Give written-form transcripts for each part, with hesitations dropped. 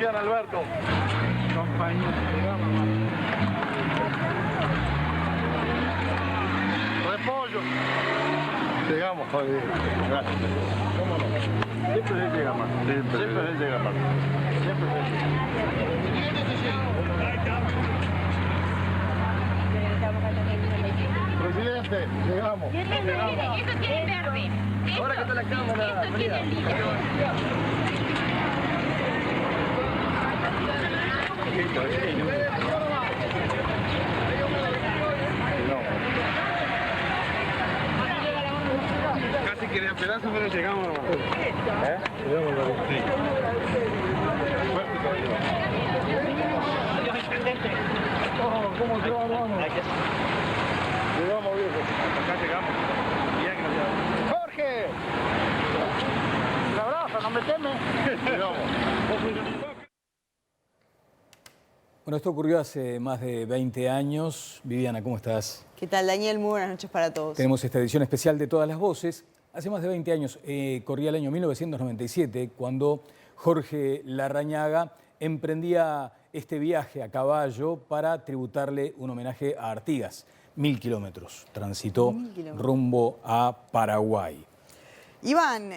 Viviana, Alberto. Compañero. Repollo. Llegamos, Javier. Gracias. ¿Cómo no? Siempre se llega más. Siempre se llega más. Siempre se llega. Presidente, llegamos. Eso tiene verde. Ahora que está la cámara, María. Casi quería pedazos, pero llegamos. Llegamos sí. Fuerte todavía. ¿Cómo se va, hermano? Llegamos, viejo. Acá llegamos. Bien, gracias. ¡Jorge! Un abrazo, no me temes. Llegamos. Bueno, esto ocurrió hace más de 20 años. Viviana, ¿cómo estás? ¿Qué tal, Daniel? Muy buenas noches para todos. Tenemos esta edición especial de Todas las Voces. Hace más de 20 años, corría el año 1997, cuando Jorge Larrañaga emprendía este viaje a caballo para tributarle un homenaje a Artigas. 1000 kilómetros transitó rumbo a Paraguay. Iban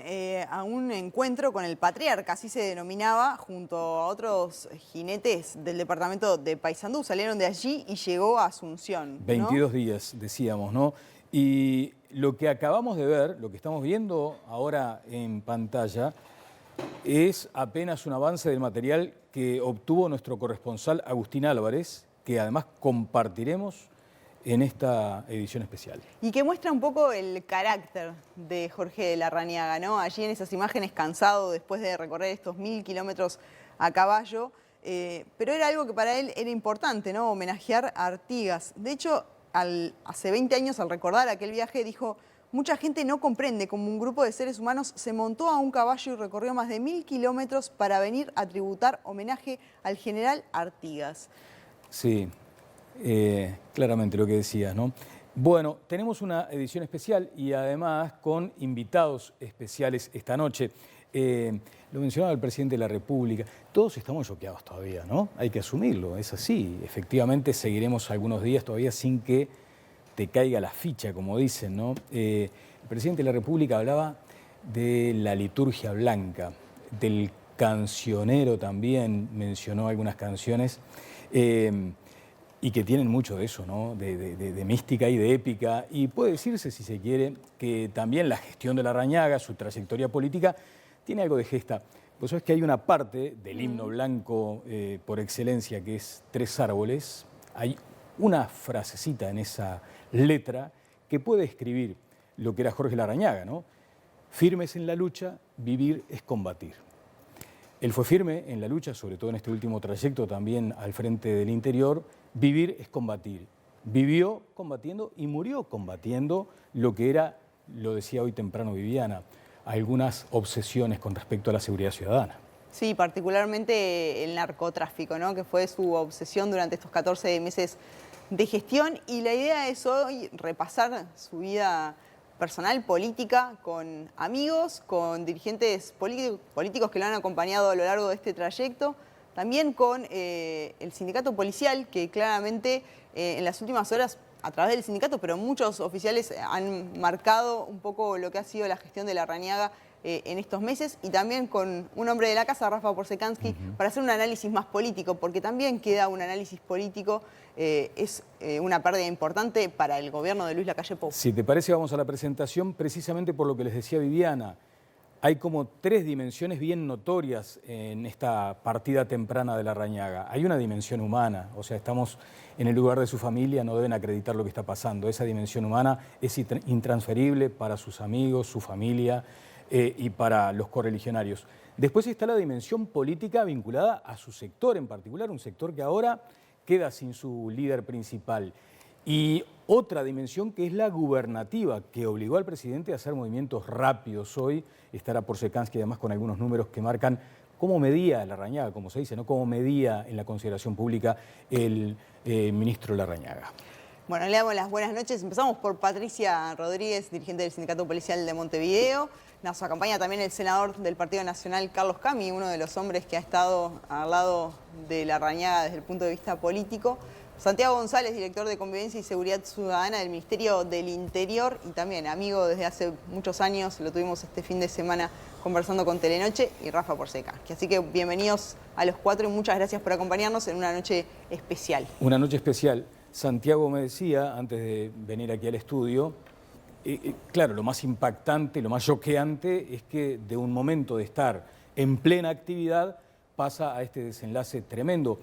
a un encuentro con el patriarca, así se denominaba, junto a otros jinetes del departamento de Paysandú. Salieron de allí y llegó a Asunción, ¿no? 22 días, decíamos, ¿no? Y lo que acabamos de ver, lo que estamos viendo ahora en pantalla, es apenas un avance del material que obtuvo nuestro corresponsal Agustín Álvarez, que además compartiremos en esta edición especial. Y que muestra un poco el carácter de Jorge Larrañaga, ¿no? Allí en esas imágenes, cansado después de recorrer estos 1000 kilómetros a caballo, pero era algo que para él era importante, ¿no? Homenajear a Artigas. De hecho, hace 20 años, al recordar aquel viaje, dijo: mucha gente no comprende cómo un grupo de seres humanos se montó a un caballo y recorrió más de 1000 kilómetros para venir a tributar homenaje al general Artigas. Sí, claramente lo que decías, ¿no? Bueno, tenemos una edición especial y además con invitados especiales esta noche. Lo mencionaba el presidente de la República. Todos estamos choqueados todavía, ¿no? Hay que asumirlo, es así. Efectivamente, seguiremos algunos días todavía sin que te caiga la ficha, como dicen, ¿no? El presidente de la República hablaba de la liturgia blanca, del cancionero también, mencionó algunas canciones, y que tienen mucho de eso, ¿no? De mística y de épica. Y puede decirse, si se quiere, que también la gestión de Larrañaga, su trayectoria política, tiene algo de gesta. Pues sabes que hay una parte del himno blanco por excelencia, que es Tres árboles. Hay una frasecita en esa letra que puede escribir lo que era Jorge Larrañaga, ¿no? Firmes en la lucha, vivir es combatir. Él fue firme en la lucha, sobre todo en este último trayecto también al frente del interior. Vivir es combatir. Vivió combatiendo y murió combatiendo lo que era, lo decía hoy temprano Viviana, algunas obsesiones con respecto a la seguridad ciudadana. Sí, particularmente el narcotráfico, ¿no? Que fue su obsesión durante estos 14 meses de gestión. Y la idea es hoy repasar su vida personal, política, con amigos, con dirigentes políticos que lo han acompañado a lo largo de este trayecto, también con el sindicato policial, que claramente en las últimas horas, a través del sindicato, pero muchos oficiales han marcado un poco lo que ha sido la gestión de Larrañaga en estos meses, y también con un hombre de la casa, Rafa Porsekansky, para hacer un análisis más político, porque también queda un análisis político, es una pérdida importante para el gobierno de Luis Lacalle Pou. Si te parece, vamos a la presentación precisamente por lo que les decía Viviana. Hay como 3 dimensiones bien notorias en esta partida temprana de Larrañaga. Hay una dimensión humana, o sea, estamos en el lugar de su familia, no deben acreditar lo que está pasando. Esa dimensión humana es intransferible para sus amigos, su familia y para los correligionarios. Después está la dimensión política vinculada a su sector en particular, un sector que ahora queda sin su líder principal. Y otra dimensión que es la gubernativa, que obligó al presidente a hacer movimientos rápidos hoy. Estará Porsekansky además con algunos números que marcan cómo medía Larrañaga, como se dice, ¿no? Cómo medía en la consideración pública el ministro Larrañaga. Bueno, le damos las buenas noches. Empezamos por Patricia Rodríguez, dirigente del Sindicato Policial de Montevideo, Nos acompaña también el senador del Partido Nacional, Carlos Cami, uno de los hombres que ha estado al lado de Larrañaga desde el punto de vista político. Santiago González, director de Convivencia y Seguridad Ciudadana del Ministerio del Interior y también amigo desde hace muchos años, lo tuvimos este fin de semana conversando con Telenoche, y Rafa Porseca. Así que bienvenidos a los cuatro y muchas gracias por acompañarnos en una noche especial. Una noche especial. Santiago me decía, antes de venir aquí al estudio, claro, lo más impactante, lo más choqueante es que de un momento de estar en plena actividad pasa a este desenlace tremendo.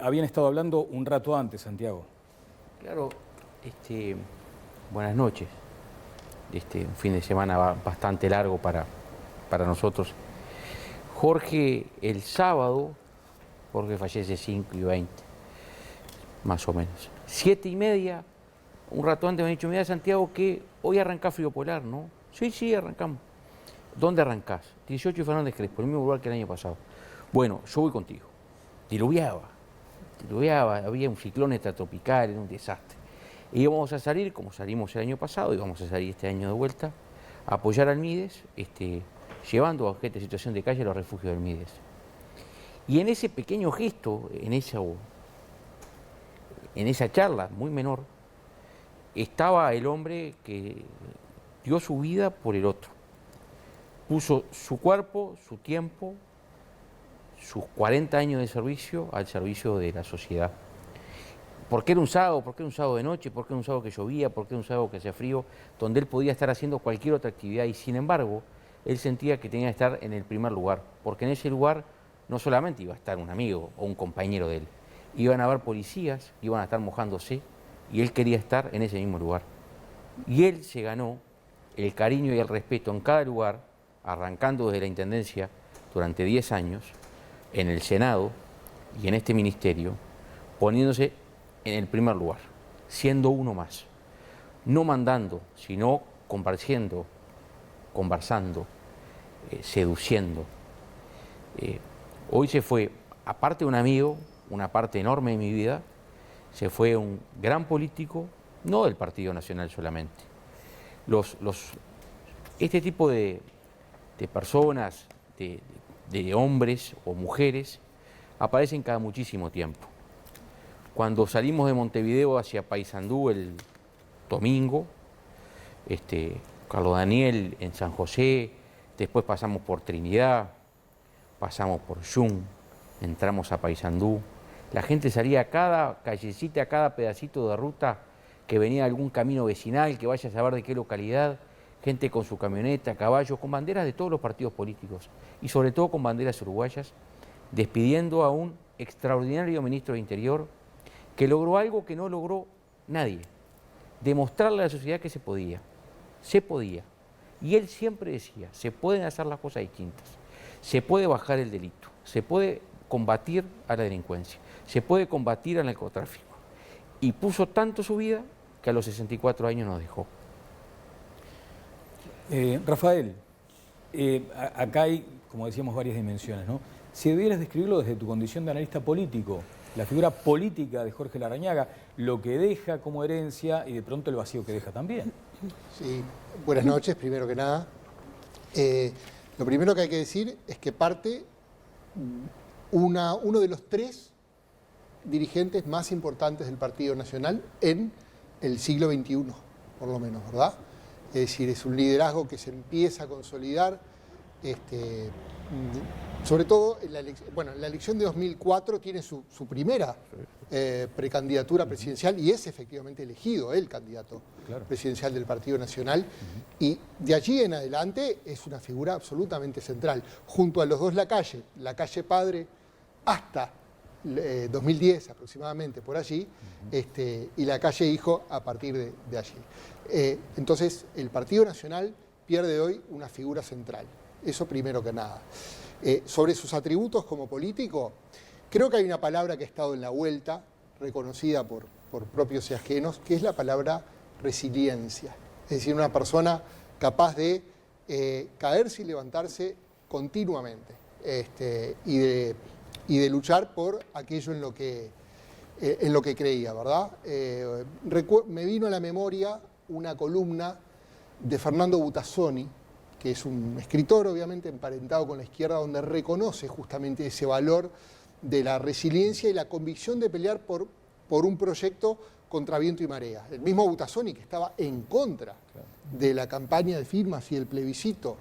Habían estado hablando un rato antes, Santiago. Claro, buenas noches. Un fin de semana bastante largo para nosotros. Jorge, el sábado, Jorge fallece 5:20, más o menos. 7:30, un rato antes me han dicho, mira Santiago, que hoy arrancá Frío Polar, ¿no? Sí, arrancamos. ¿Dónde arrancás? 18 y Fernández Crespo, el mismo lugar que el año pasado. Bueno, yo voy contigo. Diluviaba, había un ciclón extratropical, era un desastre. Y íbamos a salir, como salimos el año pasado, y vamos a salir este año de vuelta, a apoyar al Mides, llevando a gente en situación de calle a los refugios del Mides. Y en ese pequeño gesto, en esa charla muy menor, estaba el hombre que dio su vida por el otro. Puso su cuerpo, su tiempo, sus 40 años de servicio al servicio de la sociedad. ¿Por qué era un sábado? ¿Por qué era un sábado de noche? ¿Por qué era un sábado que llovía? ¿Por qué era un sábado que hacía frío? Donde él podía estar haciendo cualquier otra actividad y sin embargo, él sentía que tenía que estar en el primer lugar, porque en ese lugar no solamente iba a estar un amigo o un compañero de él, iban a haber policías, iban a estar mojándose y él quería estar en ese mismo lugar. Y él se ganó el cariño y el respeto en cada lugar, arrancando desde la Intendencia durante 10 años, en el Senado y en este ministerio, poniéndose en el primer lugar, siendo uno más, no mandando, sino compartiendo, conversando, seduciendo. Hoy se fue, aparte de un amigo, una parte enorme de mi vida, se fue un gran político, no del Partido Nacional solamente. Este tipo de personas, de hombres o mujeres, aparecen cada muchísimo tiempo. Cuando salimos de Montevideo hacia Paysandú el domingo, Carlos Daniel en San José, después pasamos por Trinidad, pasamos por Yung, entramos a Paysandú. La gente salía a cada callecita, a cada pedacito de ruta que venía de algún camino vecinal, que vaya a saber de qué localidad, gente con su camioneta, caballos, con banderas de todos los partidos políticos y sobre todo con banderas uruguayas, despidiendo a un extraordinario ministro de Interior que logró algo que no logró nadie, demostrarle a la sociedad que se podía. Y él siempre decía, se pueden hacer las cosas distintas, se puede bajar el delito, se puede combatir a la delincuencia, se puede combatir al narcotráfico. Y puso tanto su vida que a los 64 años nos dejó. Rafael, acá hay, como decíamos, varias dimensiones, ¿no? Si debieras describirlo desde tu condición de analista político, la figura política de Jorge Larrañaga, lo que deja como herencia y de pronto el vacío que deja también. Sí, buenas noches, primero que nada. Lo primero que hay que decir es que parte uno de los 3 dirigentes más importantes del Partido Nacional en el siglo XXI, por lo menos, ¿verdad? Es decir, es un liderazgo que se empieza a consolidar, sobre todo en la elección de 2004 tiene su primera precandidatura presidencial y es efectivamente elegido el candidato presidencial del Partido Nacional. Y de allí en adelante es una figura absolutamente central, junto a los dos Lacalle padre hasta 2010 aproximadamente, por allí, y Lacalle hijo a partir de allí. Entonces, el Partido Nacional pierde hoy una figura central, eso primero que nada. Sobre sus atributos como político, creo que hay una palabra que ha estado en la vuelta, reconocida por propios y ajenos, que es la palabra resiliencia. Es decir, una persona capaz de caerse y levantarse continuamente, y de luchar por aquello en lo que creía, ¿verdad? Me vino a la memoria una columna de Fernando Butazzoni, que es un escritor obviamente emparentado con la izquierda, donde reconoce justamente ese valor de la resiliencia y la convicción de pelear por un proyecto contra viento y marea. El mismo Butazzoni, que estaba en contra de la campaña de firmas y el plebiscito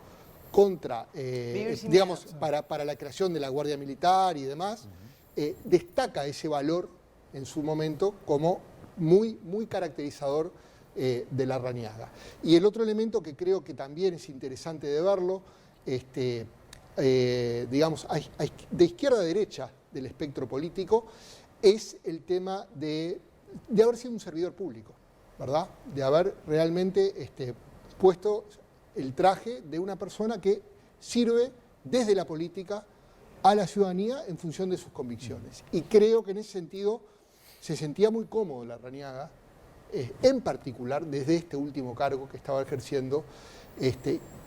contra, digamos, para la creación de la Guardia Militar y demás, destaca ese valor en su momento como muy, muy caracterizador de Larrañaga. Y el otro elemento que creo que también es interesante de verlo, digamos, de izquierda a derecha del espectro político, es el tema de haber sido un servidor público, ¿verdad? De haber realmente puesto el traje de una persona que sirve desde la política a la ciudadanía en función de sus convicciones. Y creo que en ese sentido se sentía muy cómodo Larrañaga, en particular desde este último cargo que estaba ejerciendo,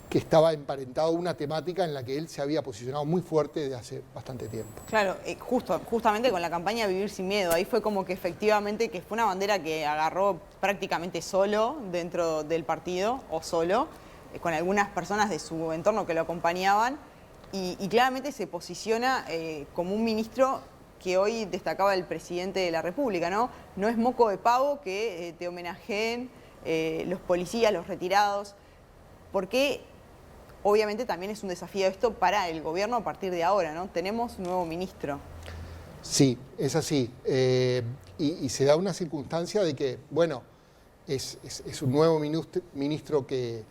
que estaba emparentado a una temática en la que él se había posicionado muy fuerte desde hace bastante tiempo. Claro, justamente con la campaña Vivir sin Miedo, ahí fue como que efectivamente que fue una bandera que agarró prácticamente solo dentro del partido, o solo, con algunas personas de su entorno que lo acompañaban, y claramente se posiciona como un ministro que hoy destacaba el presidente de la República, ¿no? No es moco de pavo que te homenajeen los policías, los retirados, porque obviamente también es un desafío esto para el gobierno a partir de ahora, ¿no? Tenemos un nuevo ministro. Sí, es así. Y se da una circunstancia de que, bueno, es un nuevo ministro que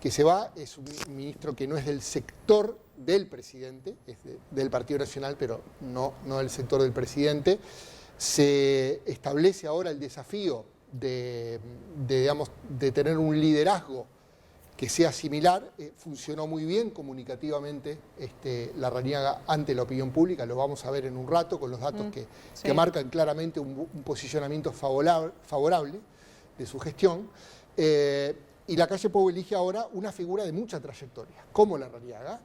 se va, es un ministro que no es del sector del presidente, es del Partido Nacional, pero no del sector del presidente. Se establece ahora el desafío de tener un liderazgo que sea similar. Funcionó muy bien comunicativamente Larrañaga ante la opinión pública, lo vamos a ver en un rato con los datos que marcan claramente un posicionamiento favorable de su gestión. Y la calle Pou elige ahora una figura de mucha trayectoria, como Larrañaga,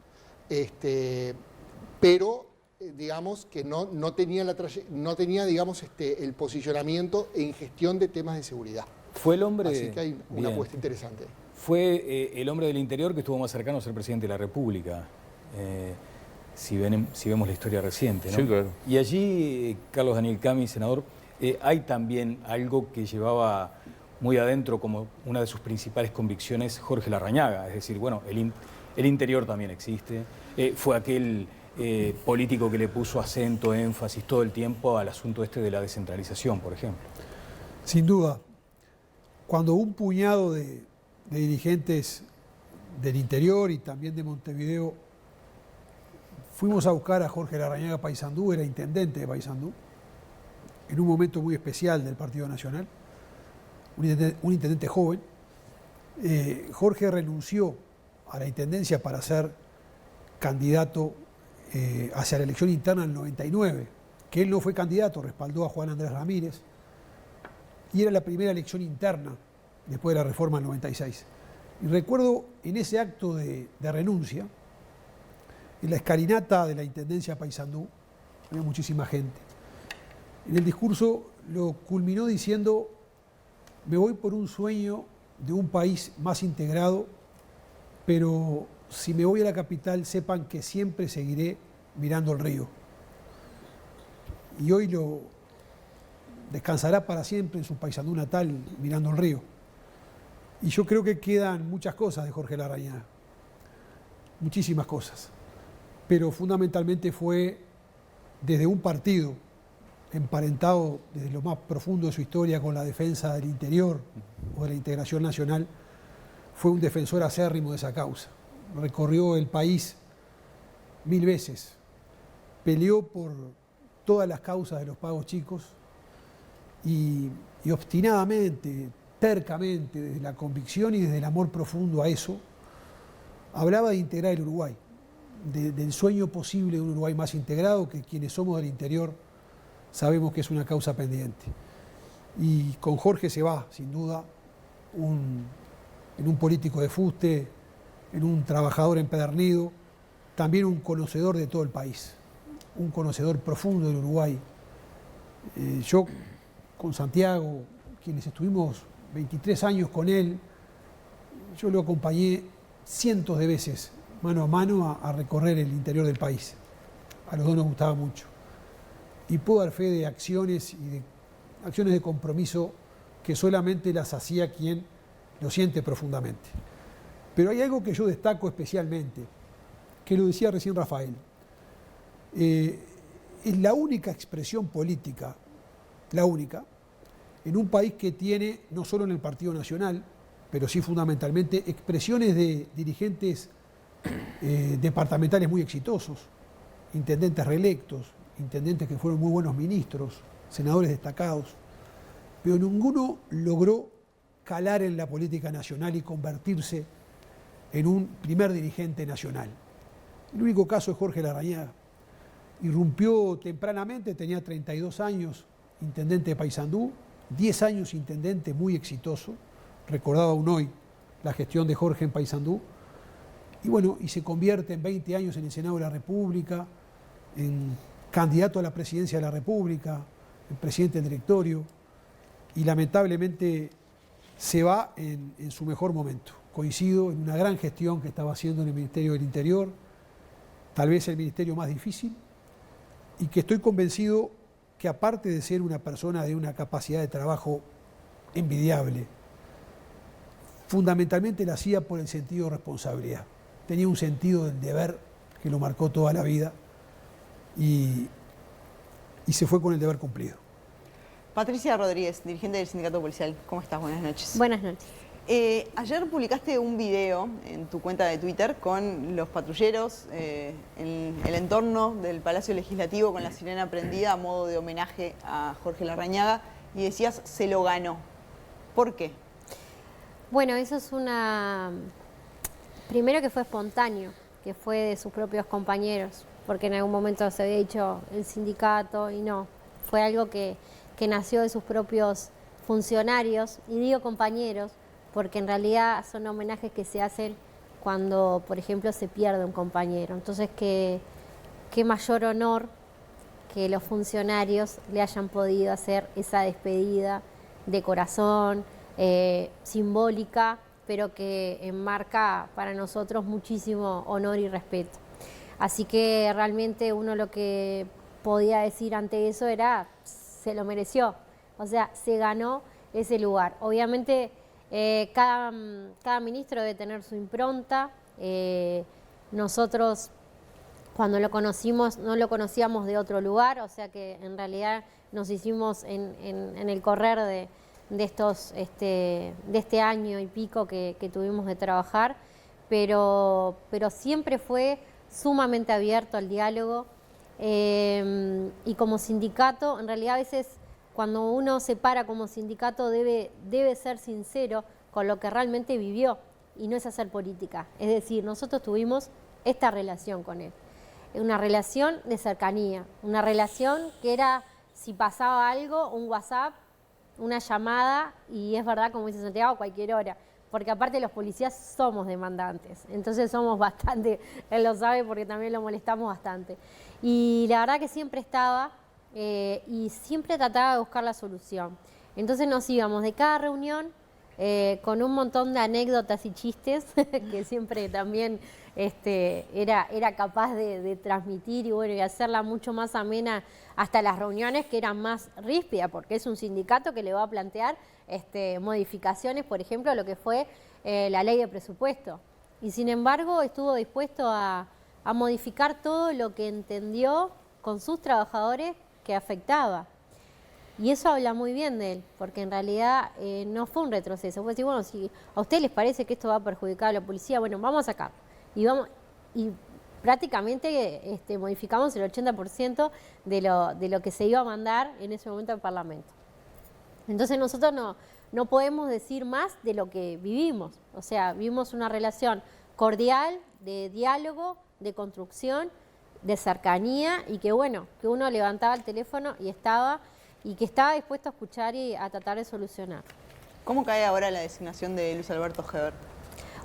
pero digamos que no tenía digamos, el posicionamiento en gestión de temas de seguridad. Fue el hombre... Así que hay una apuesta interesante. Fue el hombre del interior que estuvo más cercano a ser presidente de la República, si vemos la historia reciente, ¿no? Sí, claro. Y allí, Carlos Daniel Cami, senador, hay también algo que llevaba muy adentro como una de sus principales convicciones Jorge Larrañaga, es decir, bueno, el interior también existe, fue aquel político que le puso acento, énfasis todo el tiempo al asunto de la descentralización, por ejemplo. Sin duda, cuando un puñado de dirigentes del interior y también de Montevideo fuimos a buscar a Jorge Larrañaga a Paysandú, era intendente de Paysandú, en un momento muy especial del Partido Nacional, un intendente joven. Jorge renunció a la intendencia para ser candidato hacia la elección interna del 99, que él no fue candidato, respaldó a Juan Andrés Ramírez, y era la primera elección interna después de la reforma del 96. Y recuerdo en ese acto de renuncia, en la escalinata de la Intendencia de Paysandú, había muchísima gente. En el discurso lo culminó diciendo: me voy por un sueño de un país más integrado, pero si me voy a la capital, sepan que siempre seguiré mirando el río. Y hoy descansará para siempre en su Paysandú natal, mirando el río. Y yo creo que quedan muchas cosas de Jorge Larrañaga, muchísimas cosas, pero fundamentalmente fue desde un partido emparentado desde lo más profundo de su historia con la defensa del interior o de la integración nacional, fue un defensor acérrimo de esa causa. Recorrió el país 1000 veces, peleó por todas las causas de los pagos chicos y obstinadamente, tercamente, desde la convicción y desde el amor profundo a eso, hablaba de integrar el Uruguay, del sueño posible de un Uruguay más integrado, que quienes somos del interior sabemos que es una causa pendiente. Y con Jorge se va, sin duda, en un político de fuste, en un trabajador empedernido, también un conocedor de todo el país, un conocedor profundo del Uruguay. Yo, con Santiago, quienes estuvimos 23 años con él, yo lo acompañé cientos de veces mano a mano a recorrer el interior del país. A los dos nos gustaba mucho. Y puedo dar fe de acciones y de acciones de compromiso que solamente las hacía quien lo siente profundamente. Pero hay algo que yo destaco especialmente, que lo decía recién Rafael. Es la única expresión política, la única, en un país que tiene, no solo en el Partido Nacional, pero sí fundamentalmente, expresiones de dirigentes departamentales muy exitosos, intendentes reelectos, intendentes que fueron muy buenos ministros, senadores destacados, pero ninguno logró calar en la política nacional y convertirse en un primer dirigente nacional. El único caso es Jorge Larrañaga. Irrumpió tempranamente, tenía 32 años, intendente de Paysandú, 10 años intendente muy exitoso, recordaba aún hoy la gestión de Jorge en Paysandú, y bueno, y se convierte en 20 años en el Senado de la República, en candidato a la presidencia de la República, en presidente del directorio, y lamentablemente se va en su mejor momento. Coincido en una gran gestión que estaba haciendo en el Ministerio del Interior, tal vez el ministerio más difícil, y que estoy convencido que aparte de ser una persona de una capacidad de trabajo envidiable, fundamentalmente la hacía por el sentido de responsabilidad. Tenía un sentido del deber que lo marcó toda la vida y se fue con el deber cumplido. Patricia Rodríguez, dirigente del Sindicato Policial. ¿Cómo estás? Buenas noches. Buenas noches. Ayer publicaste un video en tu cuenta de Twitter con los patrulleros en el entorno del Palacio Legislativo con la sirena prendida a modo de homenaje a Jorge Larrañaga y decías, se lo ganó. ¿Por qué? Bueno, eso es primero que fue espontáneo, que fue de sus propios compañeros, porque en algún momento se había dicho el sindicato y no, fue algo que nació de sus propios funcionarios, y digo compañeros, porque en realidad son homenajes que se hacen cuando, por ejemplo, se pierde un compañero. Entonces, qué mayor honor que los funcionarios le hayan podido hacer esa despedida de corazón, simbólica, pero que enmarca para nosotros muchísimo honor y respeto. Así que realmente uno lo que podía decir ante eso era, se lo mereció, o sea, se ganó ese lugar. Obviamente, cada ministro debe tener su impronta. Nosotros, cuando lo conocimos, no lo conocíamos de otro lugar, o sea que en realidad nos hicimos en el correr de este año y pico que tuvimos de trabajar, pero siempre fue sumamente abierto al diálogo, y como sindicato, en realidad a veces cuando uno se para como sindicato debe ser sincero con lo que realmente vivió y no es hacer política. Es decir, nosotros tuvimos esta relación con él, una relación de cercanía, una relación que era, si pasaba algo, un WhatsApp, una llamada, y es verdad, como dice Santiago, a cualquier hora, porque aparte los policías somos demandantes, entonces somos bastante, él lo sabe porque también lo molestamos bastante. Y la verdad que siempre estaba y siempre trataba de buscar la solución. Entonces nos íbamos de cada reunión con un montón de anécdotas y chistes que siempre también era capaz de transmitir y bueno, y hacerla mucho más amena hasta las reuniones que eran más ríspidas, porque es un sindicato que le va a plantear modificaciones, por ejemplo, a lo que fue la ley de presupuesto. Y sin embargo estuvo dispuesto a modificar todo lo que entendió con sus trabajadores que afectaba. Y eso habla muy bien de él, porque en realidad no fue un retroceso. Fue decir, bueno, si a ustedes les parece que esto va a perjudicar a la policía, bueno, vamos a sacar. Y prácticamente modificamos el 80% de lo que se iba a mandar en ese momento al Parlamento. Entonces nosotros no podemos decir más de lo que vivimos. O sea, vivimos una relación cordial, de diálogo, de construcción, de cercanía, y que bueno, que uno levantaba el teléfono y que estaba dispuesto a escuchar y a tratar de solucionar. ¿Cómo cae ahora la designación de Luis Alberto Heber?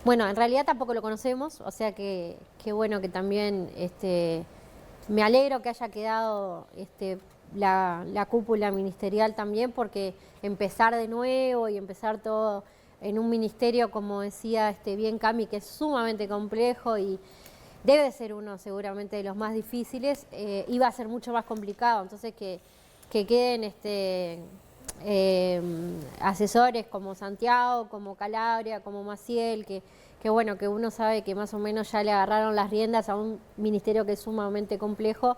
Bueno, en realidad tampoco lo conocemos, o sea que bueno, que también me alegro que haya quedado la cúpula ministerial también, porque empezar de nuevo y empezar todo en un ministerio, como decía bien Cami, que es sumamente complejo y debe ser uno seguramente de los más difíciles, iba a ser mucho más complicado. Entonces que queden asesores como Santiago, como Calabria, como Maciel, que bueno, que uno sabe que más o menos ya le agarraron las riendas a un ministerio que es sumamente complejo,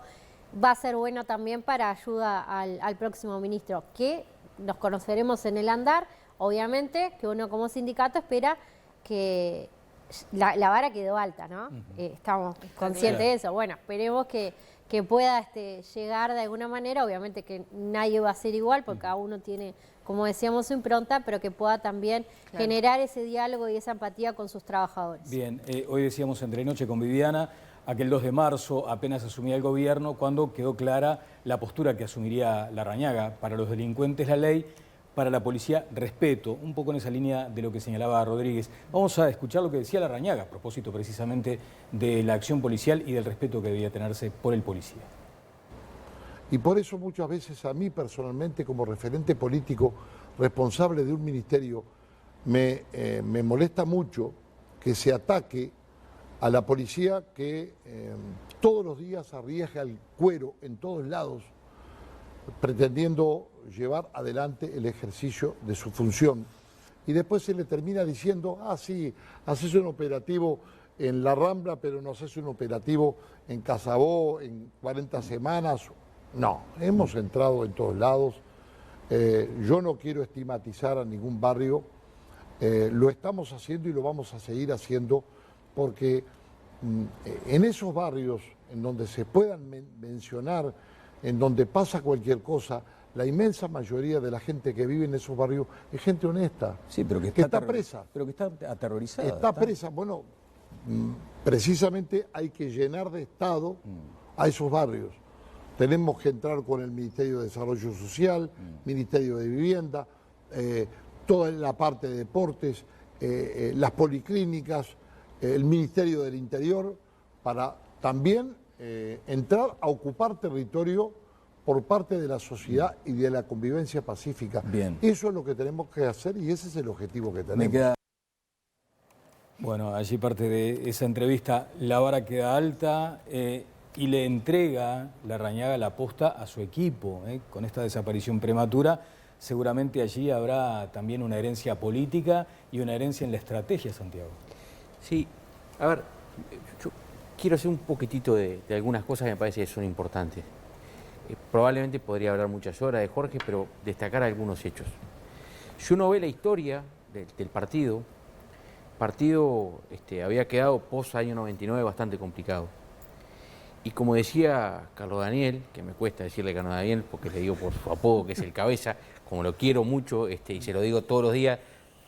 va a ser bueno también para ayuda al próximo ministro, que nos conoceremos en el andar. Obviamente que uno como sindicato espera que la vara quedó alta, ¿no? Estamos conscientes de eso. Bueno, esperemos que pueda llegar de alguna manera. Obviamente que nadie va a ser igual, porque cada uno tiene, como decíamos, su impronta, pero que pueda también generar ese diálogo y esa empatía con sus trabajadores. Bien, hoy decíamos entre noche con Viviana, aquel 2 de marzo apenas asumía el gobierno, cuando quedó clara la postura que asumiría Larrañaga. Para los delincuentes la ley, para la policía respeto, un poco en esa línea de lo que señalaba Rodríguez. Vamos a escuchar lo que decía Larrañaga a propósito precisamente de la acción policial y del respeto que debía tenerse por el policía. Y por eso muchas veces a mí personalmente, como referente político responsable de un ministerio, me molesta mucho que se ataque a la policía que todos los días arriesga el cuero en todos lados, pretendiendo llevar adelante el ejercicio de su función. Y después se le termina diciendo, sí, haces un operativo en La Rambla, pero no haces un operativo en Casabó en 40 semanas. No, hemos entrado en todos lados. Yo no quiero estigmatizar a ningún barrio. Lo estamos haciendo y lo vamos a seguir haciendo porque en esos barrios en donde se puedan mencionar, en donde pasa cualquier cosa, la inmensa mayoría de la gente que vive en esos barrios es gente honesta. Sí, pero que está presa. Pero que está aterrorizada. Está presa. Bueno, precisamente hay que llenar de Estado a esos barrios. Tenemos que entrar con el Ministerio de Desarrollo Social, Ministerio de Vivienda, toda la parte de deportes, las policlínicas, el Ministerio del Interior, para también entrar a ocupar territorio por parte de la sociedad y de la convivencia pacífica. Bien. Eso es lo que tenemos que hacer y ese es el objetivo que tenemos. Bueno, allí parte de esa entrevista, la vara queda alta y le entrega Larrañaga la posta a su equipo. Con esta desaparición prematura, seguramente allí habrá también una herencia política y una herencia en la estrategia, Santiago. Sí, a ver, yo quiero hacer un poquitito de algunas cosas que me parece que son importantes. Probablemente podría hablar muchas horas de Jorge, pero destacar algunos hechos. Si uno ve la historia del partido había quedado post año 99 bastante complicado. Y como decía Carlos Daniel, que me cuesta decirle Carlos Daniel porque le digo por su apodo que es el Cabeza, como lo quiero mucho y se lo digo todos los días,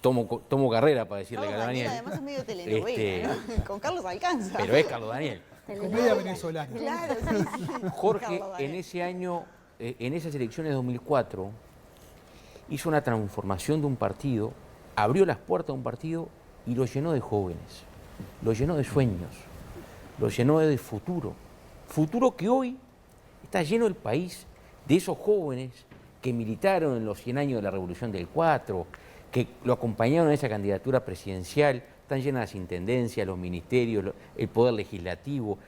tomo carrera para decirle Carlos Daniel. Además es medio telenovela, ¿no? Con Carlos alcanza. Pero es Carlos Daniel. Comedia venezolana. Claro, sí. Jorge en ese año, en esas elecciones de 2004, hizo una transformación de un partido, abrió las puertas de un partido y lo llenó de jóvenes, lo llenó de sueños, lo llenó de futuro. Futuro que hoy está lleno el país de esos jóvenes que militaron en los 100 años de la Revolución del 4, que lo acompañaron en esa candidatura presidencial. Están llenas las intendencias, los ministerios, el poder legislativo,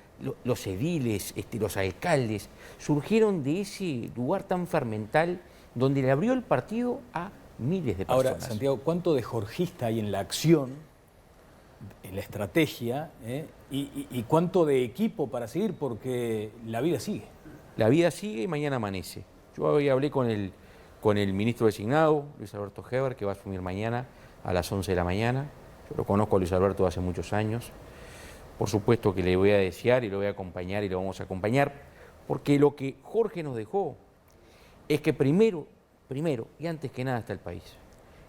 los ediles, los alcaldes, surgieron de ese lugar tan fermental donde le abrió el partido a miles de personas. Ahora, Santiago, ¿cuánto de jorgista hay en la acción, en la estrategia, y cuánto de equipo para seguir? Porque la vida sigue. La vida sigue y mañana amanece. Yo hoy hablé con el ministro designado, Luis Alberto Heber, que va a asumir mañana a las 11 de la mañana. Yo lo conozco a Luis Alberto hace muchos años. Por supuesto que le voy a desear y lo voy a acompañar y lo vamos a acompañar, porque lo que Jorge nos dejó es que primero y antes que nada está el país.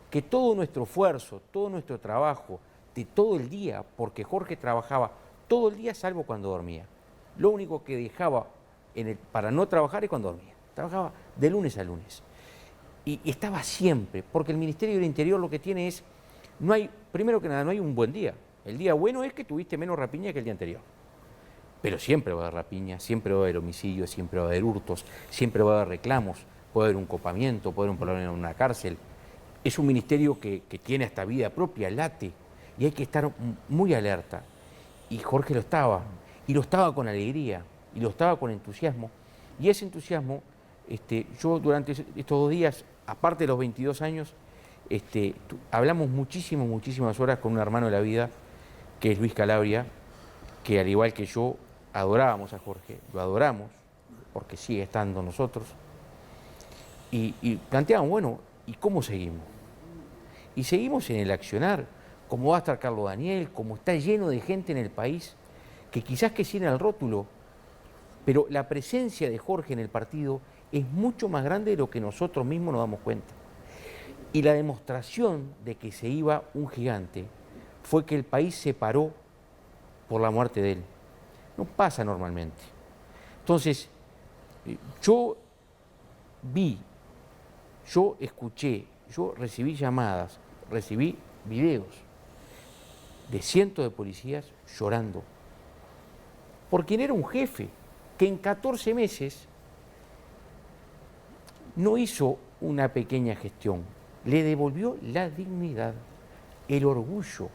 Que todo nuestro esfuerzo, todo nuestro trabajo, de todo el día, porque Jorge trabajaba todo el día salvo cuando dormía. Lo único que dejaba para no trabajar es cuando dormía. Trabajaba de lunes a lunes. Y estaba siempre, porque el Ministerio del Interior lo que tiene es, primero que nada, no hay un buen día. El día bueno es que tuviste menos rapiña que el día anterior. Pero siempre va a haber rapiña, siempre va a haber homicidios, siempre va a haber hurtos, siempre va a haber reclamos, puede haber un copamiento, puede haber un problema en una cárcel. Es un ministerio que tiene hasta vida propia, late, y hay que estar muy alerta. Y Jorge lo estaba con alegría, y lo estaba con entusiasmo. Y ese entusiasmo, yo durante estos 2 días, aparte de los 22 años, hablamos muchísimas horas con un hermano de la vida, que es Luis Calabria, que al igual que yo, adorábamos a Jorge, lo adoramos, porque sigue estando nosotros, y planteaban, bueno, ¿y cómo seguimos? Y seguimos en el accionar, como va a estar Carlos Daniel, como está lleno de gente en el país, que quizás que sin el rótulo, pero la presencia de Jorge en el partido es mucho más grande de lo que nosotros mismos nos damos cuenta. Y la demostración de que se iba un gigante fue que el país se paró por la muerte de él. No pasa normalmente. Entonces, yo vi, yo escuché, yo recibí llamadas, recibí videos de cientos de policías llorando por quien era un jefe que en 14 meses no hizo una pequeña gestión, le devolvió la dignidad, el orgullo,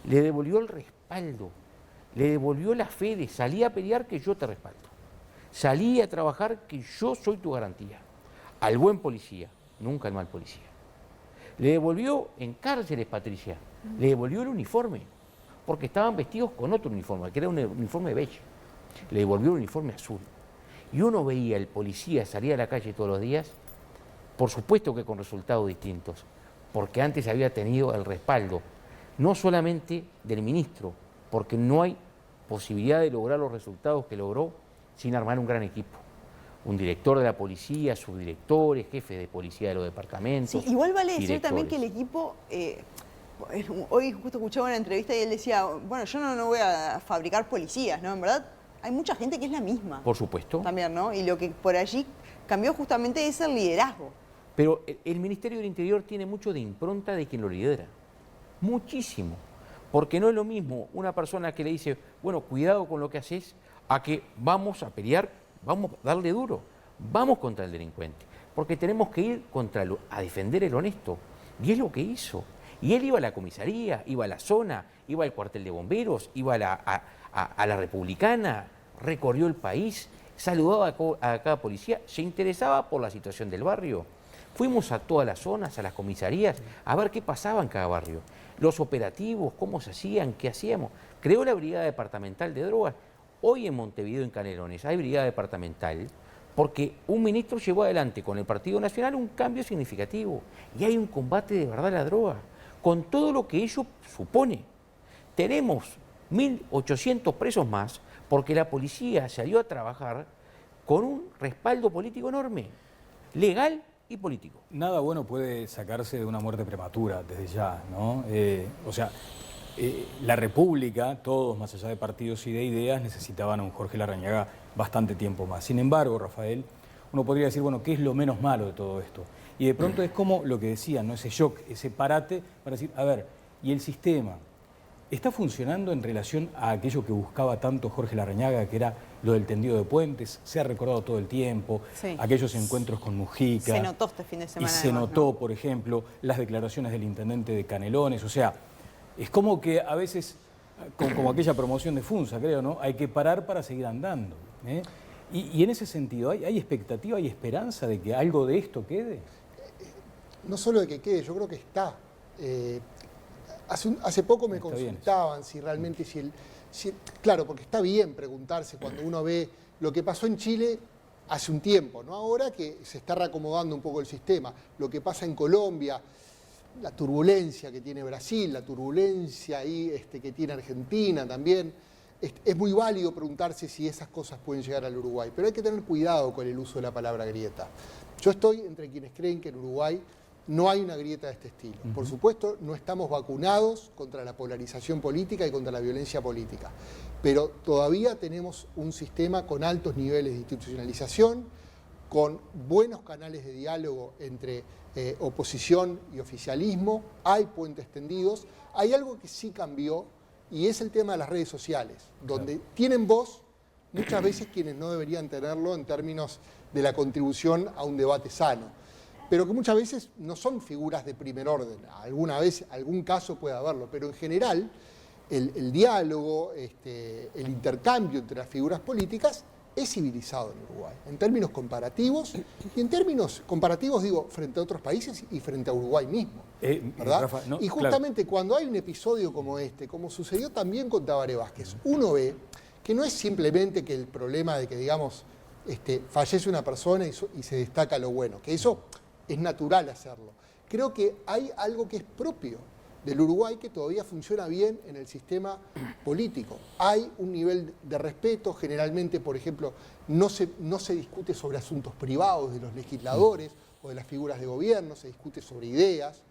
le devolvió el respaldo, le devolvió la fe de salir a pelear que yo te respaldo, salí a trabajar que yo soy tu garantía, al buen policía, nunca al mal policía. Le devolvió en cárceles, Patricia, le devolvió el uniforme, porque estaban vestidos con otro uniforme, que era un uniforme beige. Le devolvió el uniforme azul. Y uno veía al policía salir a la calle todos los días, por supuesto que con resultados distintos, porque antes había tenido el respaldo, no solamente del ministro, porque no hay posibilidad de lograr los resultados que logró sin armar un gran equipo. Un director de la policía, subdirectores, jefes de policía de los departamentos. Sí, igual vale decir también que el directores. equipo, hoy justo escuchaba una entrevista y él decía, bueno, yo no voy a fabricar policías, ¿no? En verdad hay mucha gente que es la misma. Por supuesto. También, ¿no? Y lo que por allí cambió justamente es el liderazgo. Pero el Ministerio del Interior tiene mucho de impronta de quien lo lidera. Muchísimo. Porque no es lo mismo una persona que le dice, bueno, cuidado con lo que haces, a que vamos a pelear, vamos a darle duro, vamos contra el delincuente. Porque tenemos que ir a defender el honesto. Y es lo que hizo. Y él iba a la comisaría, iba a la zona, iba al cuartel de bomberos, iba a la Republicana, recorrió el país, saludaba a cada policía, se interesaba por la situación del barrio. Fuimos a todas las zonas, a las comisarías, a ver qué pasaba en cada barrio. Los operativos, cómo se hacían, qué hacíamos. Creó la Brigada Departamental de Drogas. Hoy en Montevideo, en Canelones, hay Brigada Departamental porque un ministro llevó adelante con el Partido Nacional un cambio significativo. Y hay un combate de verdad a la droga, con todo lo que ello supone. Tenemos 1.800 presos más porque la policía salió a trabajar con un respaldo político enorme, legal y político. Nada bueno puede sacarse de una muerte prematura desde ya, ¿no? La República, todos más allá de partidos y de ideas, necesitaban a un Jorge Larrañaga bastante tiempo más. Sin embargo, Rafael, uno podría decir, bueno, ¿qué es lo menos malo de todo esto? Y de pronto es como lo que decían, ¿no? Ese shock, ese parate para decir, a ver, ¿y el sistema está funcionando en relación a aquello que buscaba tanto Jorge Larrañaga, que era lo del tendido de puentes? Se ha recordado todo el tiempo, sí, aquellos encuentros con Mujica. Se notó este fin de semana. Y se además, notó, ¿no? por ejemplo, las declaraciones del intendente de Canelones. O sea, es como que a veces, como aquella promoción de Funza, creo, ¿no? Hay que parar para seguir andando, ¿eh? Y en ese sentido, ¿hay expectativa, hay esperanza de que algo de esto quede? No solo de que quede, yo creo que está. Hace poco me consultaban si realmente, claro, porque está bien preguntarse cuando uno ve lo que pasó en Chile hace un tiempo, ¿no? Ahora que se está reacomodando un poco el sistema, lo que pasa en Colombia, la turbulencia que tiene Brasil, la turbulencia ahí, que tiene Argentina también. Es muy válido preguntarse si esas cosas pueden llegar al Uruguay, pero hay que tener cuidado con el uso de la palabra grieta. Yo estoy entre quienes creen que en Uruguay no hay una grieta de este estilo. Por supuesto, no estamos vacunados contra la polarización política y contra la violencia política, pero todavía tenemos un sistema con altos niveles de institucionalización, con buenos canales de diálogo entre oposición y oficialismo, hay puentes tendidos. Hay algo que sí cambió y es el tema de las redes sociales, donde tienen voz muchas veces quienes no deberían tenerlo en términos de la contribución a un debate sano. pero que muchas veces no son figuras de primer orden. Alguna vez, algún caso puede haberlo, pero en general el diálogo, el intercambio entre las figuras políticas es civilizado en Uruguay, en términos comparativos, y en términos comparativos digo, frente a otros países y frente a Uruguay mismo, ¿verdad? Rafa, no, y justamente cuando hay un episodio como este, como sucedió también con Tabaré Vázquez, uno ve que no es simplemente que el problema de que, digamos, fallece una persona y se destaca lo bueno, que eso es natural hacerlo. Creo que hay algo que es propio del Uruguay que todavía funciona bien en el sistema político. Hay un nivel de respeto, generalmente, por ejemplo, no se discute sobre asuntos privados de los legisladores o de las figuras de gobierno, se discute sobre ideas.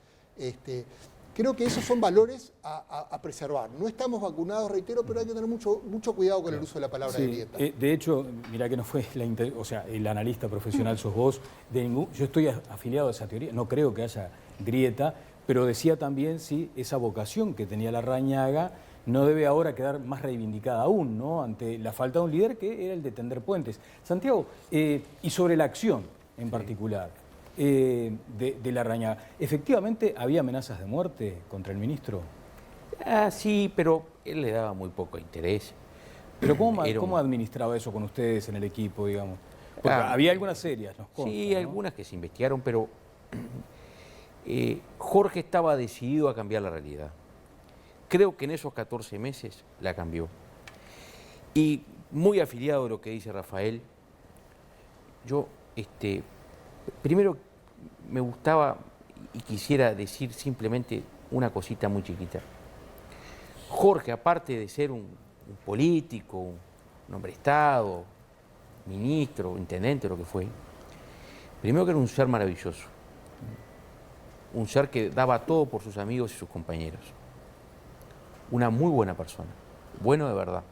Creo que esos son valores a preservar. No estamos vacunados, reitero, pero hay que tener mucho cuidado con el uso de la palabra grieta. De hecho, mira que no fue el analista profesional sos vos, yo estoy afiliado a esa teoría, no creo que haya grieta, pero decía también si esa vocación que tenía Larrañaga no debe ahora quedar más reivindicada aún, ¿no? Ante la falta de un líder que era el de tender puentes. Santiago, y sobre la acción en particular de Larrañaga, ¿efectivamente había amenazas de muerte contra el ministro? Sí, pero él le daba muy poco interés. ¿Pero cómo administraba eso con ustedes en el equipo, digamos? Porque había algunas serias, nos consta, sí, ¿no? algunas que se investigaron, pero Jorge estaba decidido a cambiar la realidad. Creo que en esos 14 meses la cambió. Y muy afiliado a lo que dice Rafael, yo primero me gustaba y quisiera decir simplemente una cosita muy chiquita. Jorge, aparte de ser un político, un hombre de Estado, ministro, intendente, lo que fue, primero que era un ser maravilloso. Un ser que daba todo por sus amigos y sus compañeros. Una muy buena persona, bueno de verdad.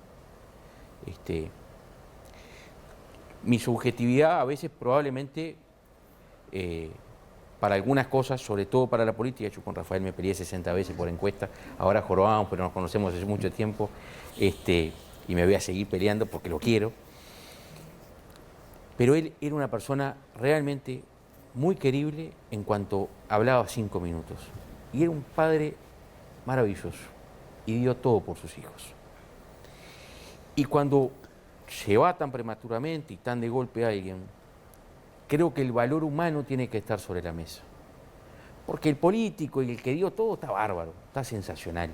Mi subjetividad a veces probablemente para algunas cosas, sobre todo para la política, yo con Rafael me peleé 60 veces por encuesta, ahora jorobamos, pero nos conocemos hace mucho tiempo, y me voy a seguir peleando porque lo quiero. Pero él era una persona realmente muy querible en cuanto hablaba 5 minutos. Y era un padre maravilloso y dio todo por sus hijos. Y cuando se va tan prematuramente y tan de golpe a alguien, creo que el valor humano tiene que estar sobre la mesa. Porque el político y el que dio todo está bárbaro, está sensacional.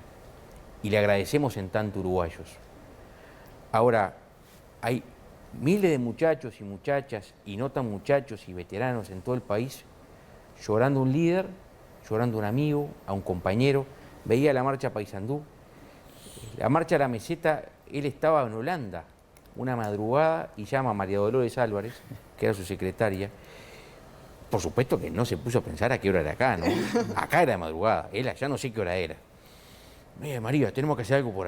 Y le agradecemos en tanto uruguayos. Ahora, hay miles de muchachos y muchachas, y no tan muchachos y veteranos en todo el país, llorando a un líder, llorando a un amigo, a un compañero. Veía la marcha Paysandú, la marcha de la meseta, él estaba en Holanda, una madrugada, y llama a María Dolores Álvarez, que era su secretaria. Por supuesto que no se puso a pensar a qué hora era acá, ¿no? Acá era de madrugada, él allá no sé qué hora era. María, tenemos que hacer algo por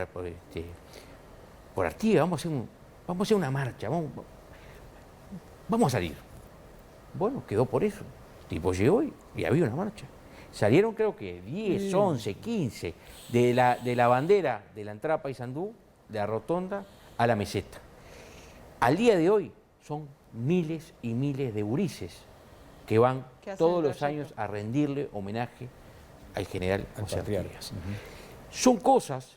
Artigas, vamos a hacer una marcha, vamos a salir. Bueno, quedó por eso. El tipo llegó y había una marcha. Salieron creo que 10, 11, 15 de la bandera de la entrada a Paysandú, de la rotonda, a la meseta. Al día de hoy son miles y miles de gurises que van todos los años a rendirle homenaje al general José Artigas. Son cosas,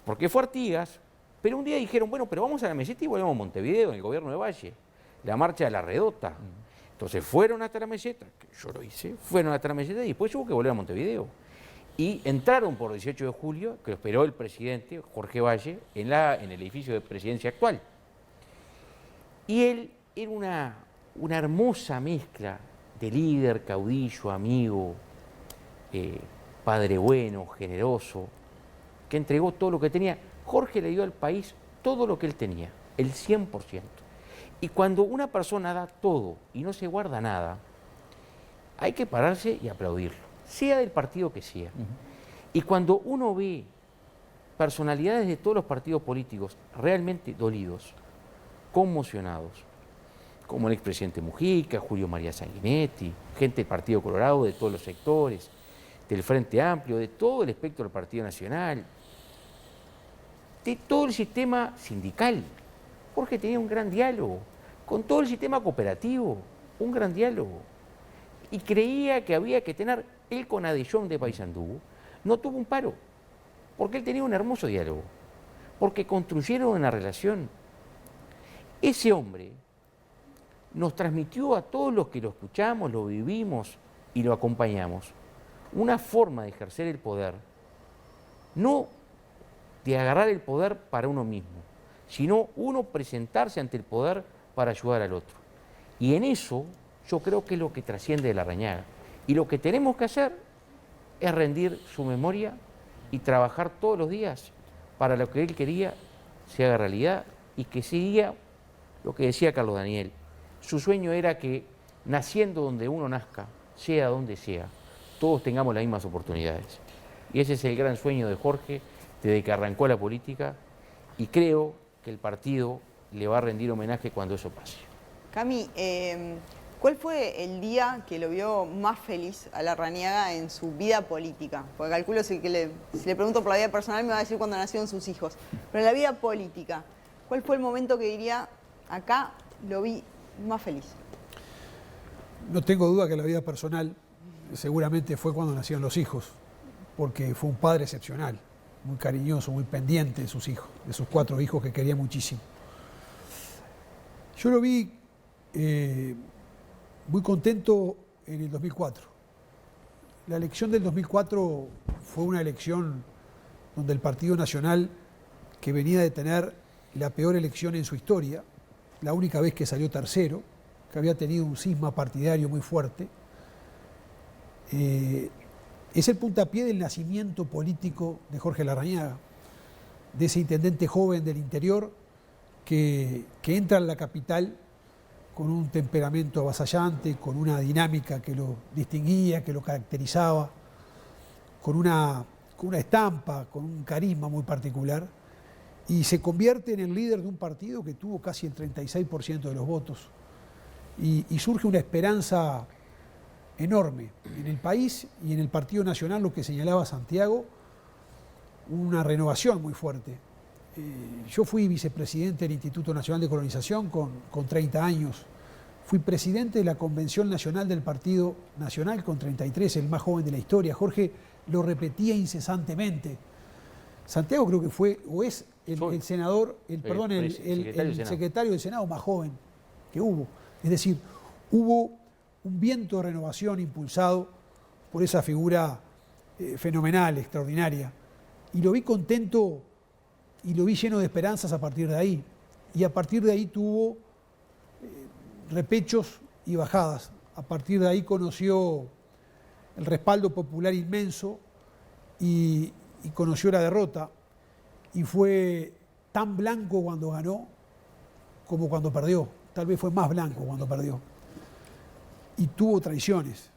porque fue Artigas, pero un día dijeron, bueno, pero vamos a la meseta y volvemos a Montevideo, en el gobierno de Valle, la marcha de la Redota. Entonces fueron hasta la meseta, que yo lo hice, fueron hasta la meseta y después hubo que volver a Montevideo. Y entraron por 18 de julio, que lo esperó el presidente, Jorge Valle, en el edificio de presidencia actual. Y él era una hermosa mezcla de líder, caudillo, amigo, padre bueno, generoso, que entregó todo lo que tenía. Jorge le dio al país todo lo que él tenía, el 100%. Y cuando una persona da todo y no se guarda nada, hay que pararse y aplaudirlo, sea del partido que sea. Y cuando uno ve personalidades de todos los partidos políticos realmente dolidos, conmocionados, como el expresidente Mujica, Julio María Sanguinetti, gente del Partido Colorado, de todos los sectores, del Frente Amplio, de todo el espectro del Partido Nacional, de todo el sistema sindical. Jorge tenía un gran diálogo, con todo el sistema cooperativo, un gran diálogo. y creía que había que tener, él con Adellón de Paysandú, no tuvo un paro, porque él tenía un hermoso diálogo, porque construyeron una relación. Ese hombre nos transmitió a todos los que lo escuchamos, lo vivimos y lo acompañamos, una forma de ejercer el poder, no de agarrar el poder para uno mismo, sino uno presentarse ante el poder para ayudar al otro. Y en eso yo creo que es lo que trasciende de Larrañaga. Y lo que tenemos que hacer es rendir su memoria y trabajar todos los días para lo que él quería se haga realidad y que siga lo que decía Carlos Daniel. Su sueño era que naciendo donde uno nazca, sea donde sea, todos tengamos las mismas oportunidades. Y ese es el gran sueño de Jorge desde que arrancó la política y creo que el partido le va a rendir homenaje cuando eso pase. Cami, ¿cuál fue el día que lo vio más feliz a Larrañaga en su vida política? Porque calculo si le pregunto por la vida personal me va a decir cuando nacieron sus hijos. Pero en la vida política, ¿cuál fue el momento que diría, acá lo vi más feliz? No tengo duda que la vida personal seguramente fue cuando nacieron los hijos, porque fue un padre excepcional, muy cariñoso, muy pendiente de sus hijos, de sus 4 hijos que quería muchísimo. Yo lo vi muy contento en el 2004. La elección del 2004 fue una elección donde el Partido Nacional, que venía de tener la peor elección en su historia, la única vez que salió tercero, que había tenido un cisma partidario muy fuerte, es el puntapié del nacimiento político de Jorge Larrañaga, de ese intendente joven del interior que entra en la capital con un temperamento avasallante, con una dinámica que lo distinguía, que lo caracterizaba, con una estampa, con un carisma muy particular, y se convierte en el líder de un partido que tuvo casi el 36% de los votos. Y surge una esperanza enorme en el país y en el Partido Nacional, lo que señalaba Santiago, una renovación muy fuerte. Yo fui vicepresidente del Instituto Nacional de Colonización con 30 años. Fui presidente de la Convención Nacional del Partido Nacional con 33, el más joven de la historia. Jorge lo repetía incesantemente. Santiago creo que fue o es el senador, el secretario del Senado más joven que hubo. Es decir, hubo un viento de renovación impulsado por esa figura fenomenal, extraordinaria. Y lo vi contento y lo vi lleno de esperanzas a partir de ahí. Y a partir de ahí tuvo repechos y bajadas. A partir de ahí conoció el respaldo popular inmenso y conoció la derrota. Y fue tan blanco cuando ganó como cuando perdió. Tal vez fue más blanco cuando perdió. Y tuvo traiciones.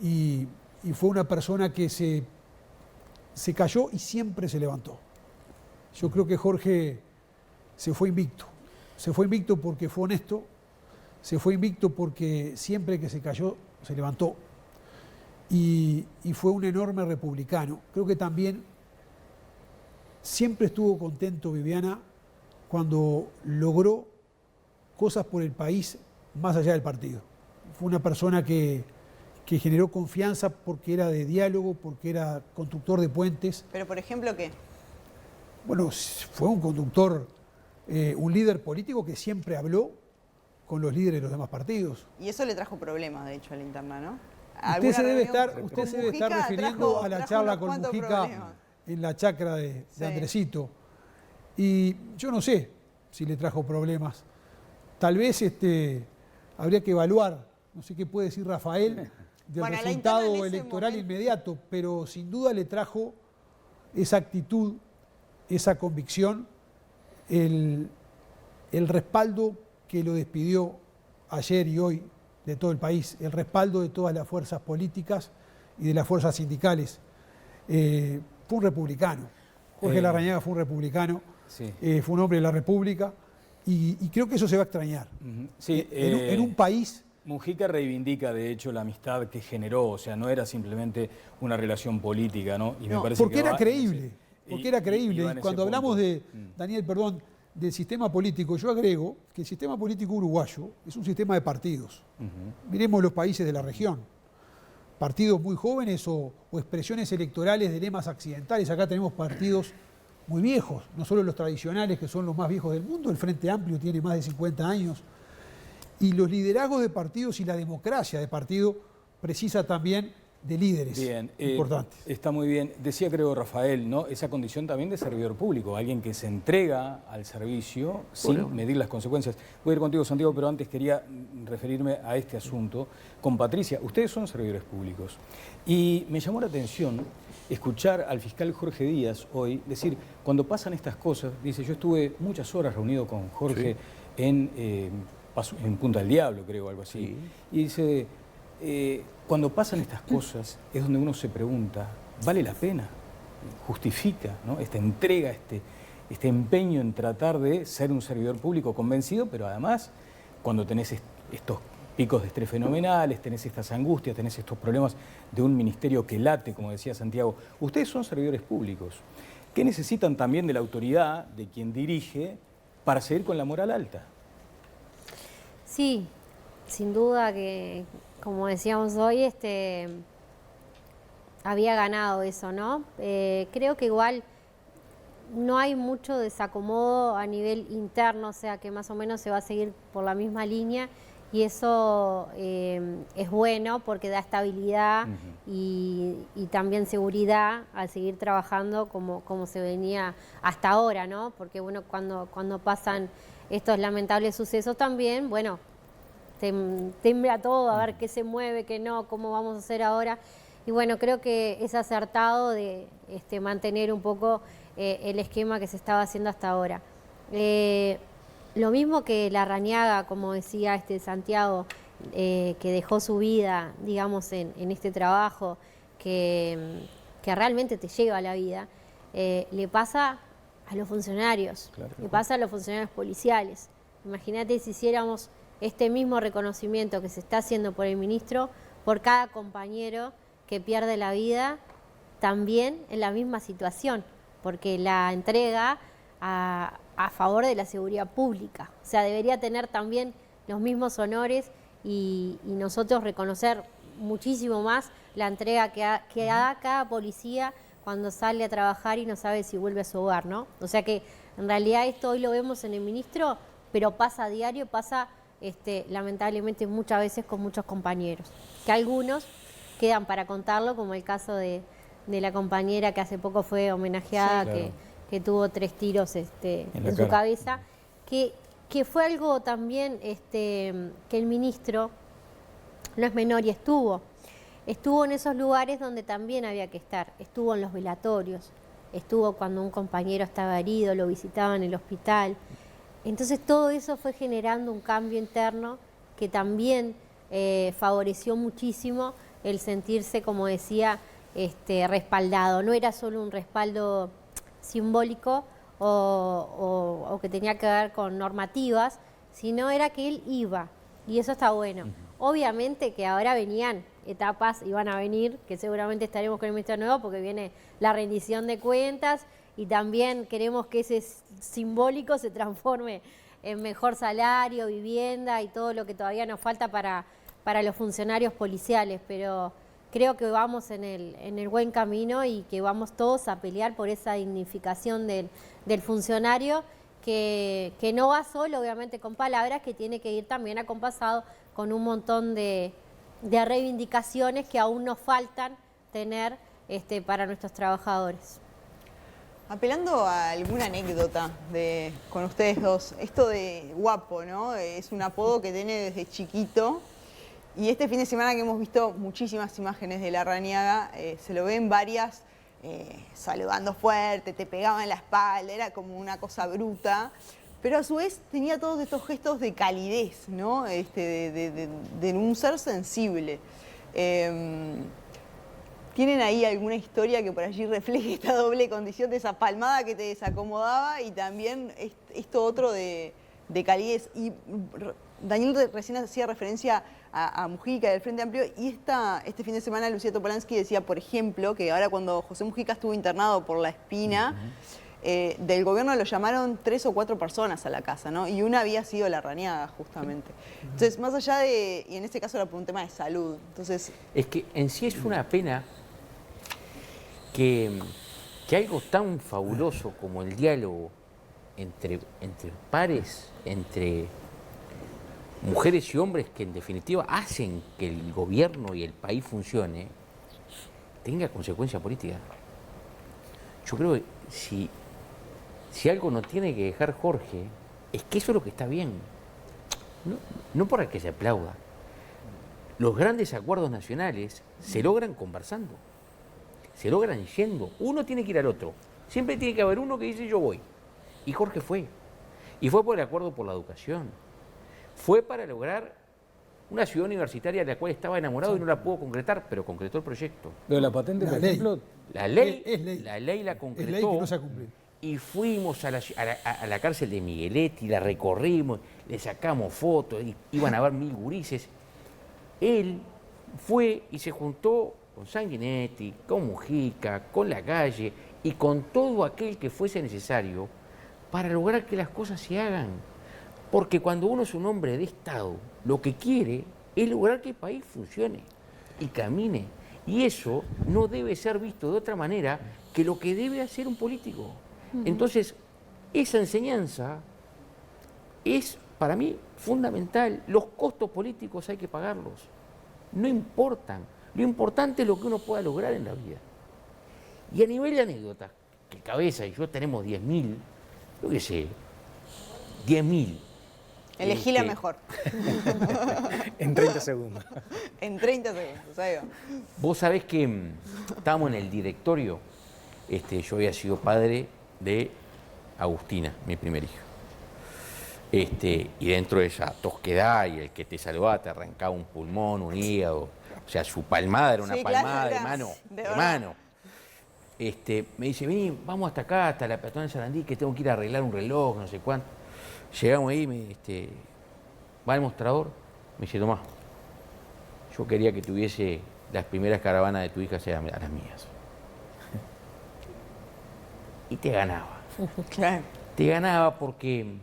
Y fue una persona que se cayó y siempre se levantó. Yo creo que Jorge se fue invicto. Se fue invicto porque fue honesto, se fue invicto porque siempre que se cayó se levantó. Y fue un enorme republicano. Creo que también siempre estuvo contento Viviana cuando logró cosas por el país más allá del partido. Fue una persona que generó confianza porque era de diálogo, porque era constructor de puentes. Pero, por ejemplo, ¿qué? Bueno, fue un conductor, un líder político que siempre habló con los líderes de los demás partidos. Y eso le trajo problemas, de hecho, a la interna, ¿no? Usted se debe estar refiriendo a la charla con Mujica en la chacra de Andresito. Y yo no sé si le trajo problemas. Tal vez habría que evaluar, no sé qué puede decir Rafael, del resultado electoral inmediato, pero sin duda le trajo esa actitud, esa convicción, el respaldo que lo despidió ayer y hoy de todo el país, el respaldo de todas las fuerzas políticas y de las fuerzas sindicales. Fue un republicano. Jorge Larrañaga fue un republicano, sí. Fue un hombre de la República y creo que eso se va a extrañar. Sí, en un país... Mujica reivindica, de hecho, la amistad que generó, o sea, no era simplemente una relación política, ¿no? Y me parece porque era creíble, porque era creíble. Cuando hablamos de, Daniel, perdón, del sistema político, yo agrego que el sistema político uruguayo es un sistema de partidos. Miremos los países de la región. Partidos muy jóvenes o expresiones electorales de lemas accidentales. Acá tenemos partidos muy viejos, no solo los tradicionales, que son los más viejos del mundo. El Frente Amplio tiene más de 50 años. Y los liderazgos de partidos y la democracia de partido precisa también de líderes importantes. Está muy bien. Decía, creo, Rafael, ¿no? Esa condición también de servidor público, alguien que se entrega al servicio sin medir las consecuencias. Voy a ir contigo, Santiago, pero antes quería referirme a este asunto con Patricia. Ustedes son servidores públicos y me llamó la atención escuchar al fiscal Jorge Díaz hoy decir, cuando pasan estas cosas, dice, yo estuve muchas horas reunido con Jorge en Punta del Diablo, creo, algo así, y dice... cuando pasan estas cosas es donde uno se pregunta, ¿vale la pena? ¿Justifica, ¿no? esta entrega, este empeño en tratar de ser un servidor público convencido, pero además cuando tenés estos picos de estrés fenomenales, tenés estas angustias, tenés estos problemas de un ministerio que late, como decía Santiago? Ustedes son servidores públicos. ¿Qué necesitan también de la autoridad, de quien dirige, para seguir con la moral alta? Sí, sin duda que, como decíamos hoy, había ganado eso, ¿no? Creo que igual no hay mucho desacomodo a nivel interno, o sea que más o menos se va a seguir por la misma línea y eso es bueno porque da estabilidad y también seguridad al seguir trabajando como se venía hasta ahora, ¿no? Porque bueno, cuando pasan estos lamentables sucesos también, bueno, tembla todo, a ver qué se mueve, qué no, cómo vamos a hacer ahora. Y bueno, creo que es acertado de mantener un poco el esquema que se estaba haciendo hasta ahora. Lo mismo que Larrañaga, como decía Santiago, que dejó su vida, digamos, en este trabajo que realmente te lleva a la vida, le pasa a los funcionarios, le pasa a los funcionarios policiales. Imagínate si hiciéramos este mismo reconocimiento que se está haciendo por el ministro, por cada compañero que pierde la vida, también en la misma situación, porque la entrega a favor de la seguridad pública. O sea, debería tener también los mismos honores y nosotros reconocer muchísimo más la entrega que da cada policía cuando sale a trabajar y no sabe si vuelve a su hogar, ¿no? O sea que en realidad esto hoy lo vemos en el ministro, pero pasa a diario, pasa lamentablemente muchas veces con muchos compañeros, que algunos quedan para contarlo, como el caso de la compañera que hace poco fue homenajeada, que tuvo 3 tiros en su cabeza, que fue algo también que el ministro no es menor y estuvo en esos lugares donde también había que estar, estuvo en los velatorios, estuvo cuando un compañero estaba herido, lo visitaba en el hospital. Entonces todo eso fue generando un cambio interno que también favoreció muchísimo el sentirse, como decía, respaldado. No era solo un respaldo simbólico o que tenía que ver con normativas, sino era que él iba, y eso está bueno. Obviamente que ahora venían etapas, iban a venir, que seguramente estaremos con el ministro nuevo porque viene la rendición de cuentas y también queremos que ese simbólico se transforme en mejor salario, vivienda y todo lo que todavía nos falta para los funcionarios policiales, pero creo que vamos en el buen camino y que vamos todos a pelear por esa dignificación del funcionario que no va solo, obviamente, con palabras, que tiene que ir también acompasado con un montón de reivindicaciones que aún nos faltan tener para nuestros trabajadores. Apelando a alguna anécdota con ustedes dos, esto de Guapo, ¿no? Es un apodo que tiene desde chiquito. Y este fin de semana que hemos visto muchísimas imágenes de Larrañaga, se lo ven varias saludando fuerte, te pegaba en la espalda, era como una cosa bruta. Pero a su vez tenía todos estos gestos de calidez, ¿no? De un ser sensible. ¿Tienen ahí alguna historia que por allí refleje esta doble condición de esa palmada que te desacomodaba y también esto otro de calidez? Y Daniel recién hacía referencia a Mujica del Frente Amplio y este fin de semana Lucía Topolansky decía, por ejemplo, que ahora cuando José Mujica estuvo internado por la espina, del gobierno lo llamaron 3 o 4 personas a la casa, ¿no? Y una había sido Larrañaga, justamente. Entonces, más allá de, y en este caso era por un tema de salud, entonces... Es que en sí es una pena que algo tan fabuloso como el diálogo entre pares, entre mujeres y hombres que en definitiva hacen que el gobierno y el país funcione, tenga consecuencia política. Yo creo que si algo no tiene que dejar Jorge, es que eso es lo que está bien. No para que se aplauda. Los grandes acuerdos nacionales se logran conversando, se logran yendo. Uno tiene que ir al otro. Siempre tiene que haber uno que dice yo voy. Y Jorge fue. Y fue por el acuerdo por la educación. Fue para lograr una ciudad universitaria de la cual estaba enamorado y no la pudo concretar, pero concretó el proyecto. Lo de la patente, por ejemplo, La ley, Es ley. la ley la concretó. Es ley que no se ha cumplido. Y fuimos a la cárcel de Migueletti, la recorrimos, le sacamos fotos, iban a ver 1000 gurises. Él fue y se juntó con Sanguinetti, con Mujica, con Lagalle y con todo aquel que fuese necesario para lograr que las cosas se hagan. Porque cuando uno es un hombre de Estado, lo que quiere es lograr que el país funcione y camine. Y eso no debe ser visto de otra manera que lo que debe hacer un político. Entonces, esa enseñanza es para mí fundamental. Los costos políticos hay que pagarlos. No importan. Lo importante es lo que uno pueda lograr en la vida. Y a nivel de anécdotas, que Cabeza y yo tenemos 10.000, yo qué sé, 10.000. Elegí la mejor. en 30 segundos. En 30 segundos, ahí va. Vos sabés que estábamos en el directorio, yo había sido padre de Agustina, mi primer hijo. Y dentro de esa tosquedad y el que te saludaba te arrancaba un pulmón, un hígado. O sea, su palmada era una Sí, palmada claro, de mano. de De verdad. mano. Me dice, vení, vamos hasta acá, hasta la peatonal de Sarandí, que tengo que ir a arreglar un reloj, no sé cuánto. Llegamos ahí, va al mostrador, me dice, Tomás, yo quería que tuviese las primeras caravanas de tu hija sean las mías. Y te ganaba. Claro. Te ganaba porque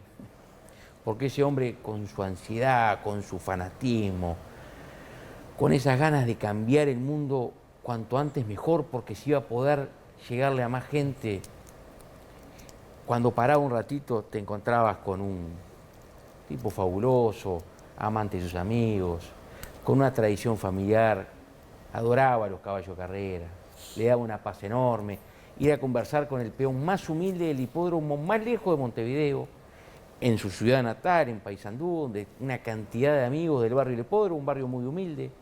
ese hombre con su ansiedad, con su fanatismo, con esas ganas de cambiar el mundo cuanto antes mejor, porque se iba a poder llegarle a más gente. Cuando paraba un ratito te encontrabas con un tipo fabuloso, amante de sus amigos, con una tradición familiar, adoraba a los caballos de carrera, le daba una paz enorme, ir a conversar con el peón más humilde del hipódromo más lejos de Montevideo, en su ciudad natal, en Paysandú, donde una cantidad de amigos del barrio del hipódromo, un barrio muy humilde.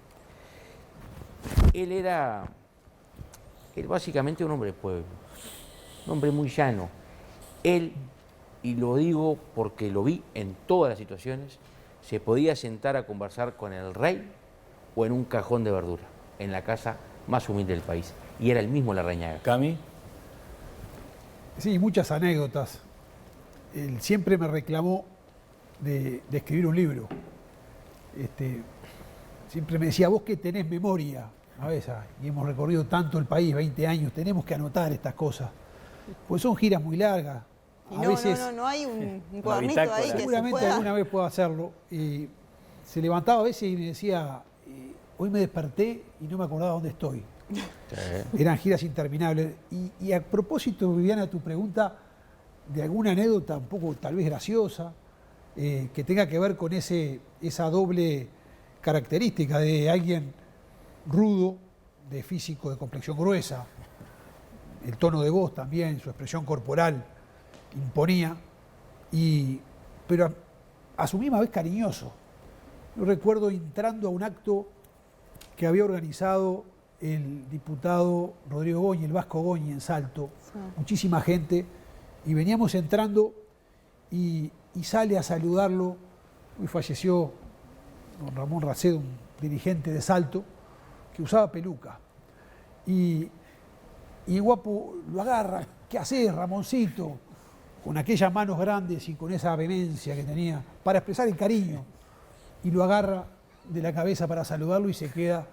Él básicamente un hombre de pueblo, un hombre muy llano. Él, y lo digo porque lo vi en todas las situaciones, se podía sentar a conversar con el rey o en un cajón de verdura, en la casa más humilde del país. Y era el mismo Larrañaga. Cami. Sí, muchas anécdotas. Él siempre me reclamó de escribir un libro. Siempre me decía, vos que tenés memoria, a veces, y hemos recorrido tanto el país, 20 años, tenemos que anotar estas cosas. Pues son giras muy largas. Y A veces, no hay un cuadernito ahí que se seguramente pueda... alguna vez puedo hacerlo. Y se levantaba a veces y me decía, hoy me desperté y no me acordaba dónde estoy. Eran giras interminables. Y a propósito, Viviana, tu pregunta de alguna anécdota un poco tal vez graciosa, que tenga que ver con esa doble característica de alguien rudo, de físico, de complexión gruesa, el tono de voz también, su expresión corporal imponía, pero a su misma vez cariñoso. Yo recuerdo entrando a un acto que había organizado el diputado Rodrigo Goñi, el Vasco Goñi en Salto, muchísima gente, y veníamos entrando y sale a saludarlo. Hoy falleció don Ramón Racedo, un dirigente de Salto, que usaba peluca. Y el guapo lo agarra, ¿qué haces, Ramoncito? Con aquellas manos grandes y con esa vehemencia que tenía, para expresar el cariño. Y lo agarra de la cabeza para saludarlo y se queda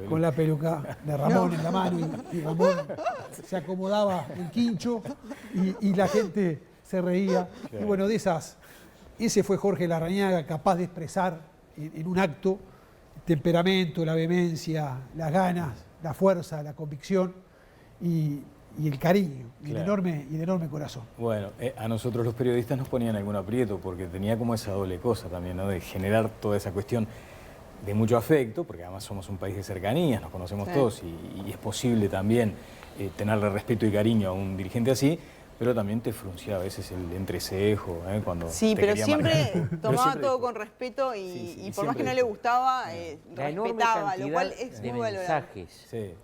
con la peluca de Ramón en la mano y Ramón se acomodaba el quincho y la gente se reía. Y bueno, ese fue Jorge Larrañaga, capaz de expresar en un acto el temperamento, la vehemencia, las ganas, la fuerza, la convicción y el cariño, y el enorme corazón. Bueno, a nosotros los periodistas nos ponían algún aprieto porque tenía como esa doble cosa también, ¿no? De generar toda esa cuestión de mucho afecto, porque además somos un país de cercanías, nos conocemos todos y es posible también tenerle respeto y cariño a un dirigente así, pero también te fruncía a veces el entrecejo, cuando sí, te pero quería siempre marcar. tomaba todo con respeto y por más que no le gustaba, La enorme respetaba, lo cual cantidad es de muy valorable. mensajes Sí.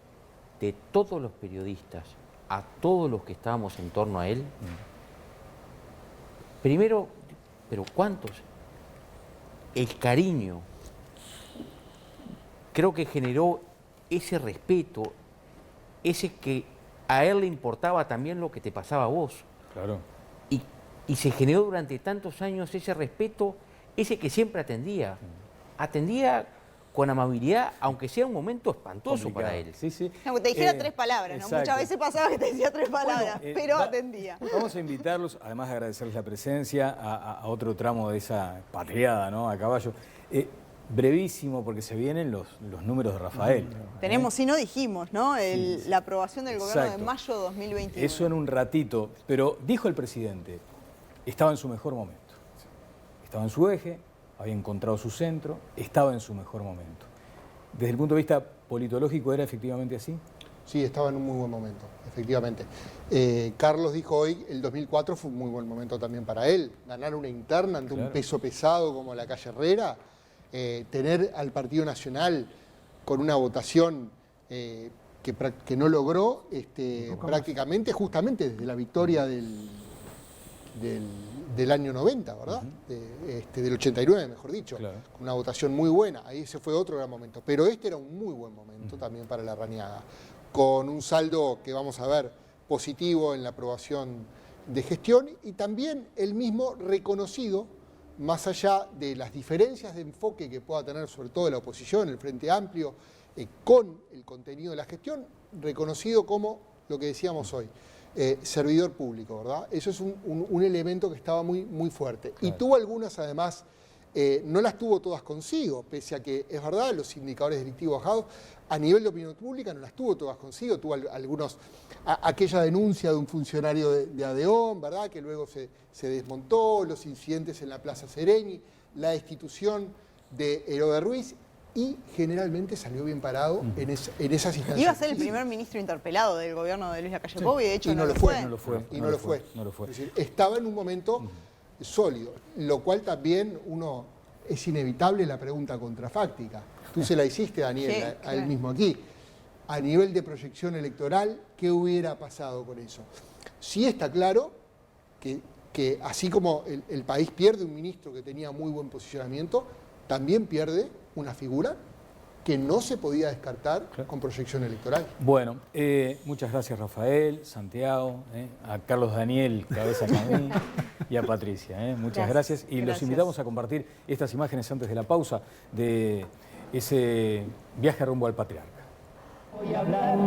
de todos los periodistas a todos los que estábamos en torno a él. Primero, pero ¿cuántos? El cariño. Creo que generó ese respeto, ese que a él le importaba también lo que te pasaba a vos. Claro. Y se generó durante tantos años ese respeto, ese que siempre atendía. Atendía con amabilidad, aunque sea un momento espantoso Complicado. para él. Sí, sí. Aunque te dijera 3 palabras, ¿no? Exacto. Muchas veces pasaba que te decía 3 palabras, Bueno, pero atendía. Vamos a invitarlos, además de agradecerles la presencia, a otro tramo de esa patriada, ¿no? A caballo. Brevísimo, porque se vienen los números de Rafael. Tenemos, si no dijimos, ¿no? La aprobación del gobierno de Exacto. mayo de 2021. Eso en un ratito, pero dijo el presidente, estaba en su mejor momento. Estaba en su eje, había encontrado su centro, estaba en su mejor momento. Desde el punto de vista politológico, ¿era efectivamente así? Sí, estaba en un muy buen momento, efectivamente. Carlos dijo hoy, el 2004 fue un muy buen momento también para él. Ganar una interna ante un peso pesado como la Calle Herrera, tener al Partido Nacional con una votación que no logró prácticamente, justamente desde la victoria del año 90, ¿verdad? Del 89, mejor dicho. Claro. Con una votación muy buena. Ahí ese fue otro gran momento. Pero este era un muy buen momento también para Larrañaga. Con un saldo que vamos a ver positivo en la aprobación de gestión y también el mismo reconocido, más allá de las diferencias de enfoque que pueda tener sobre todo la oposición, el Frente Amplio, con el contenido de la gestión, reconocido como lo que decíamos hoy, servidor público, ¿verdad? Eso es un elemento que estaba muy, muy fuerte. Claro. Y tuvo algunas, además, no las tuvo todas consigo, pese a que, es verdad, los indicadores delictivos bajados, a nivel de opinión pública no las tuvo todas consigo, tuvo algunos, aquella denuncia de un funcionario de ADEON, ¿verdad?, que luego se desmontó, los incidentes en la Plaza Sereni, la destitución de Herodes Ruiz, y generalmente salió bien parado en esas instancias. Iba a ser el primer ministro interpelado del gobierno de Luis Lacalle Pou y de hecho no lo fue. No lo fue. Es decir, estaba en un momento sólido, lo cual también es inevitable la pregunta contrafáctica. Tú se la hiciste, Daniel, Sí, a él claro. mismo aquí. A nivel de proyección electoral, ¿qué hubiera pasado con eso? Sí está claro que así como el país pierde un ministro que tenía muy buen posicionamiento, también pierde una figura que no se podía descartar con proyección electoral. Bueno, muchas gracias Rafael, Santiago, a Carlos Daniel, Cabeza Camín, y a Patricia. Muchas gracias. Y los invitamos a compartir estas imágenes antes de la pausa de ese viaje rumbo al Patriarca. Voy a hablar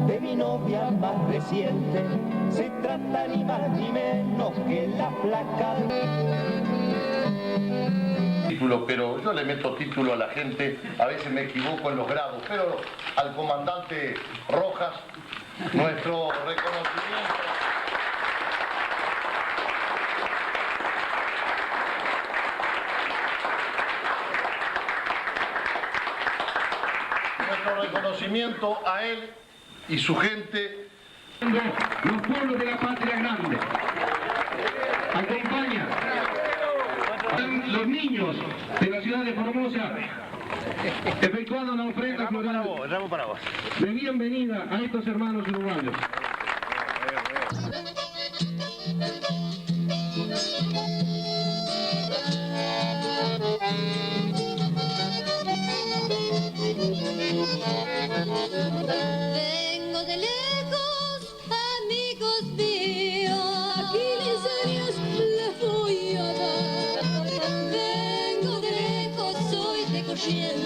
de mi novia más reciente, se trata ni más ni menos que la placa. Pero yo le meto título a la gente, a veces me equivoco en los grados, pero al comandante Rojas, nuestro reconocimiento. Nuestro reconocimiento a él y su gente. Los pueblos de la patria grande. Acompaña los niños de la ciudad de Formosa efectuando una ofrenda floral de bienvenida a estos hermanos uruguayos. Vengo de lejos, amigos míos, aquí les voy a dar. Vengo de lejos, soy de corriente.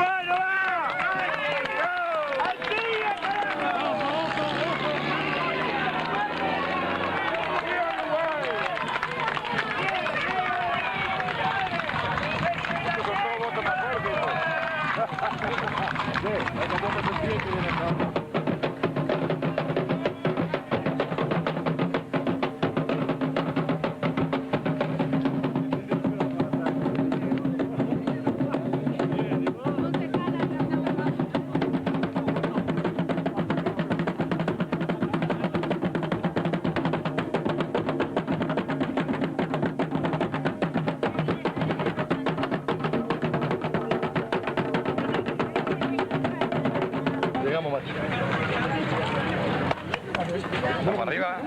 Vamos arriba.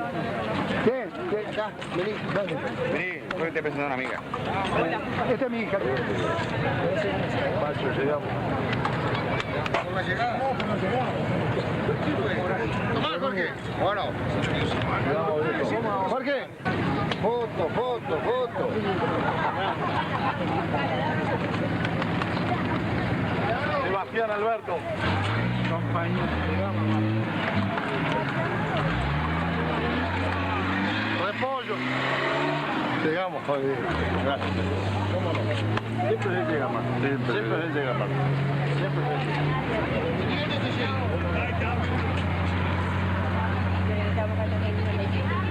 ¿Qué? Acá, vení, ¿dónde? Vení, yo que te presento a una amiga. Hola. Esta es mi hija. Pacho, llegamos. ¿Por la llegada? No, por la llegada. Tomá, Jorge. Bueno. Jorge. Foto. Sebastián Alberto. Compañero. Repollo. Llegamos, joder. Gracias. ¿Cómo no? Siempre se llega más. Siempre se llega más. Siempre se llega.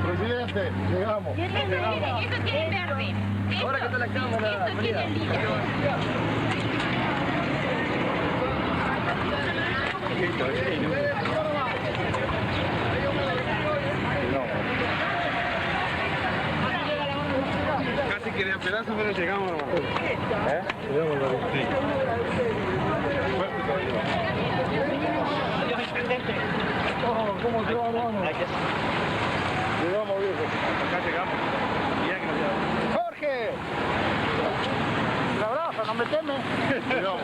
Presidente, llegamos. Eso tiene verde. Ahora que está la cámara, venida. Casi quería pedazos, pero llegamos. Llegamos la ¿Cómo se va, hermano? Llegamos, viejo. Acá llegamos. Bien, ¡Jorge! Un abrazo, no me temes. llegamos.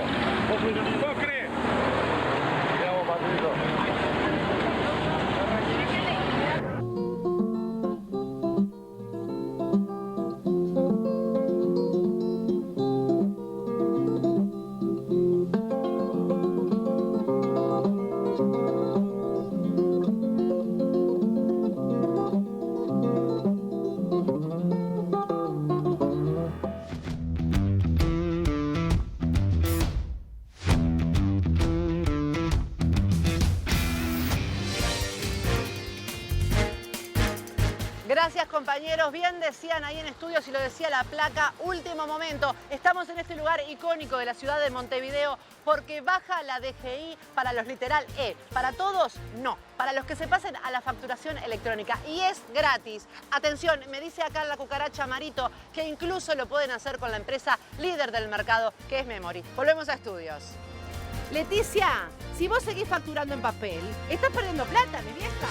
¿Vos crees? Llegamos, Patrito. Gracias, compañeros. Bien decían ahí en estudios y lo decía la placa, último momento. Estamos en este lugar icónico de la ciudad de Montevideo porque baja la DGI para los literal E. Para todos, no. Para los que se pasen a la facturación electrónica. Y es gratis. Atención, me dice acá la cucaracha Marito que incluso lo pueden hacer con la empresa líder del mercado, que es Memory. Volvemos a estudios. Leticia, si vos seguís facturando en papel, estás perdiendo plata, mi vieja.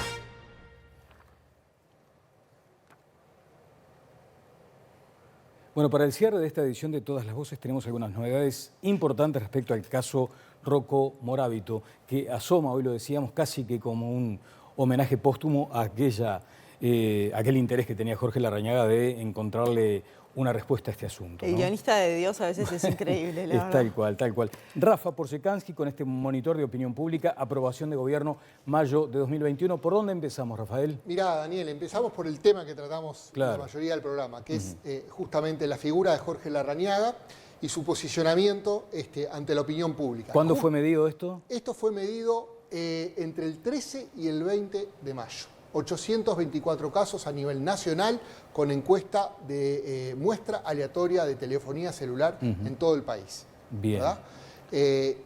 Bueno, para el cierre de esta edición de Todas las Voces tenemos algunas novedades importantes respecto al caso Rocco Morabito, que asoma, hoy lo decíamos, casi que como un homenaje póstumo a aquel interés que tenía Jorge Larrañaga de encontrarle una respuesta a este asunto, El ¿no? guionista de Dios a veces es increíble, la Es verdad. tal cual, tal cual. Rafa Porsekansky con este monitor de opinión pública, aprobación de gobierno, mayo de 2021. ¿Por dónde empezamos, Rafael? Mirá, Daniel, empezamos por el tema que tratamos Claro. la mayoría del programa, que es justamente la figura de Jorge Larrañaga y su posicionamiento ante la opinión pública. ¿Cuándo fue medido esto? Esto fue medido entre el 13 y el 20 de mayo. 824 casos a nivel nacional con encuesta de muestra aleatoria de telefonía celular en todo el país. Bien. ¿Verdad?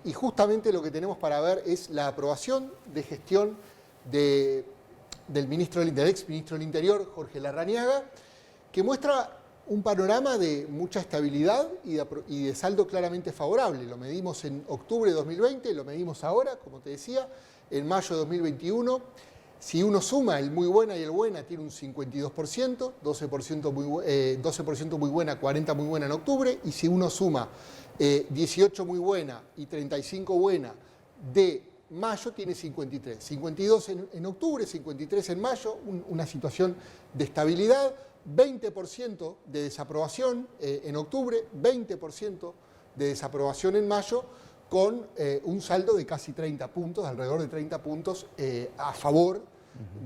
Y justamente lo que tenemos para ver es la aprobación de gestión del ex ministro del Interior, Jorge Larrañaga, que muestra un panorama de mucha estabilidad y de saldo claramente favorable. Lo medimos en octubre de 2020, lo medimos ahora, como te decía, en mayo de 2021. Si uno suma el muy buena y el buena, tiene un 52%, 12% muy buena, 40% muy buena en octubre. Y si uno suma 18 muy buena y 35 buena de mayo, tiene 53. 52 en octubre, 53 en mayo, una situación de estabilidad. 20% de desaprobación en octubre, 20% de desaprobación en mayo, con un saldo de casi 30 puntos, alrededor de 30 puntos a favor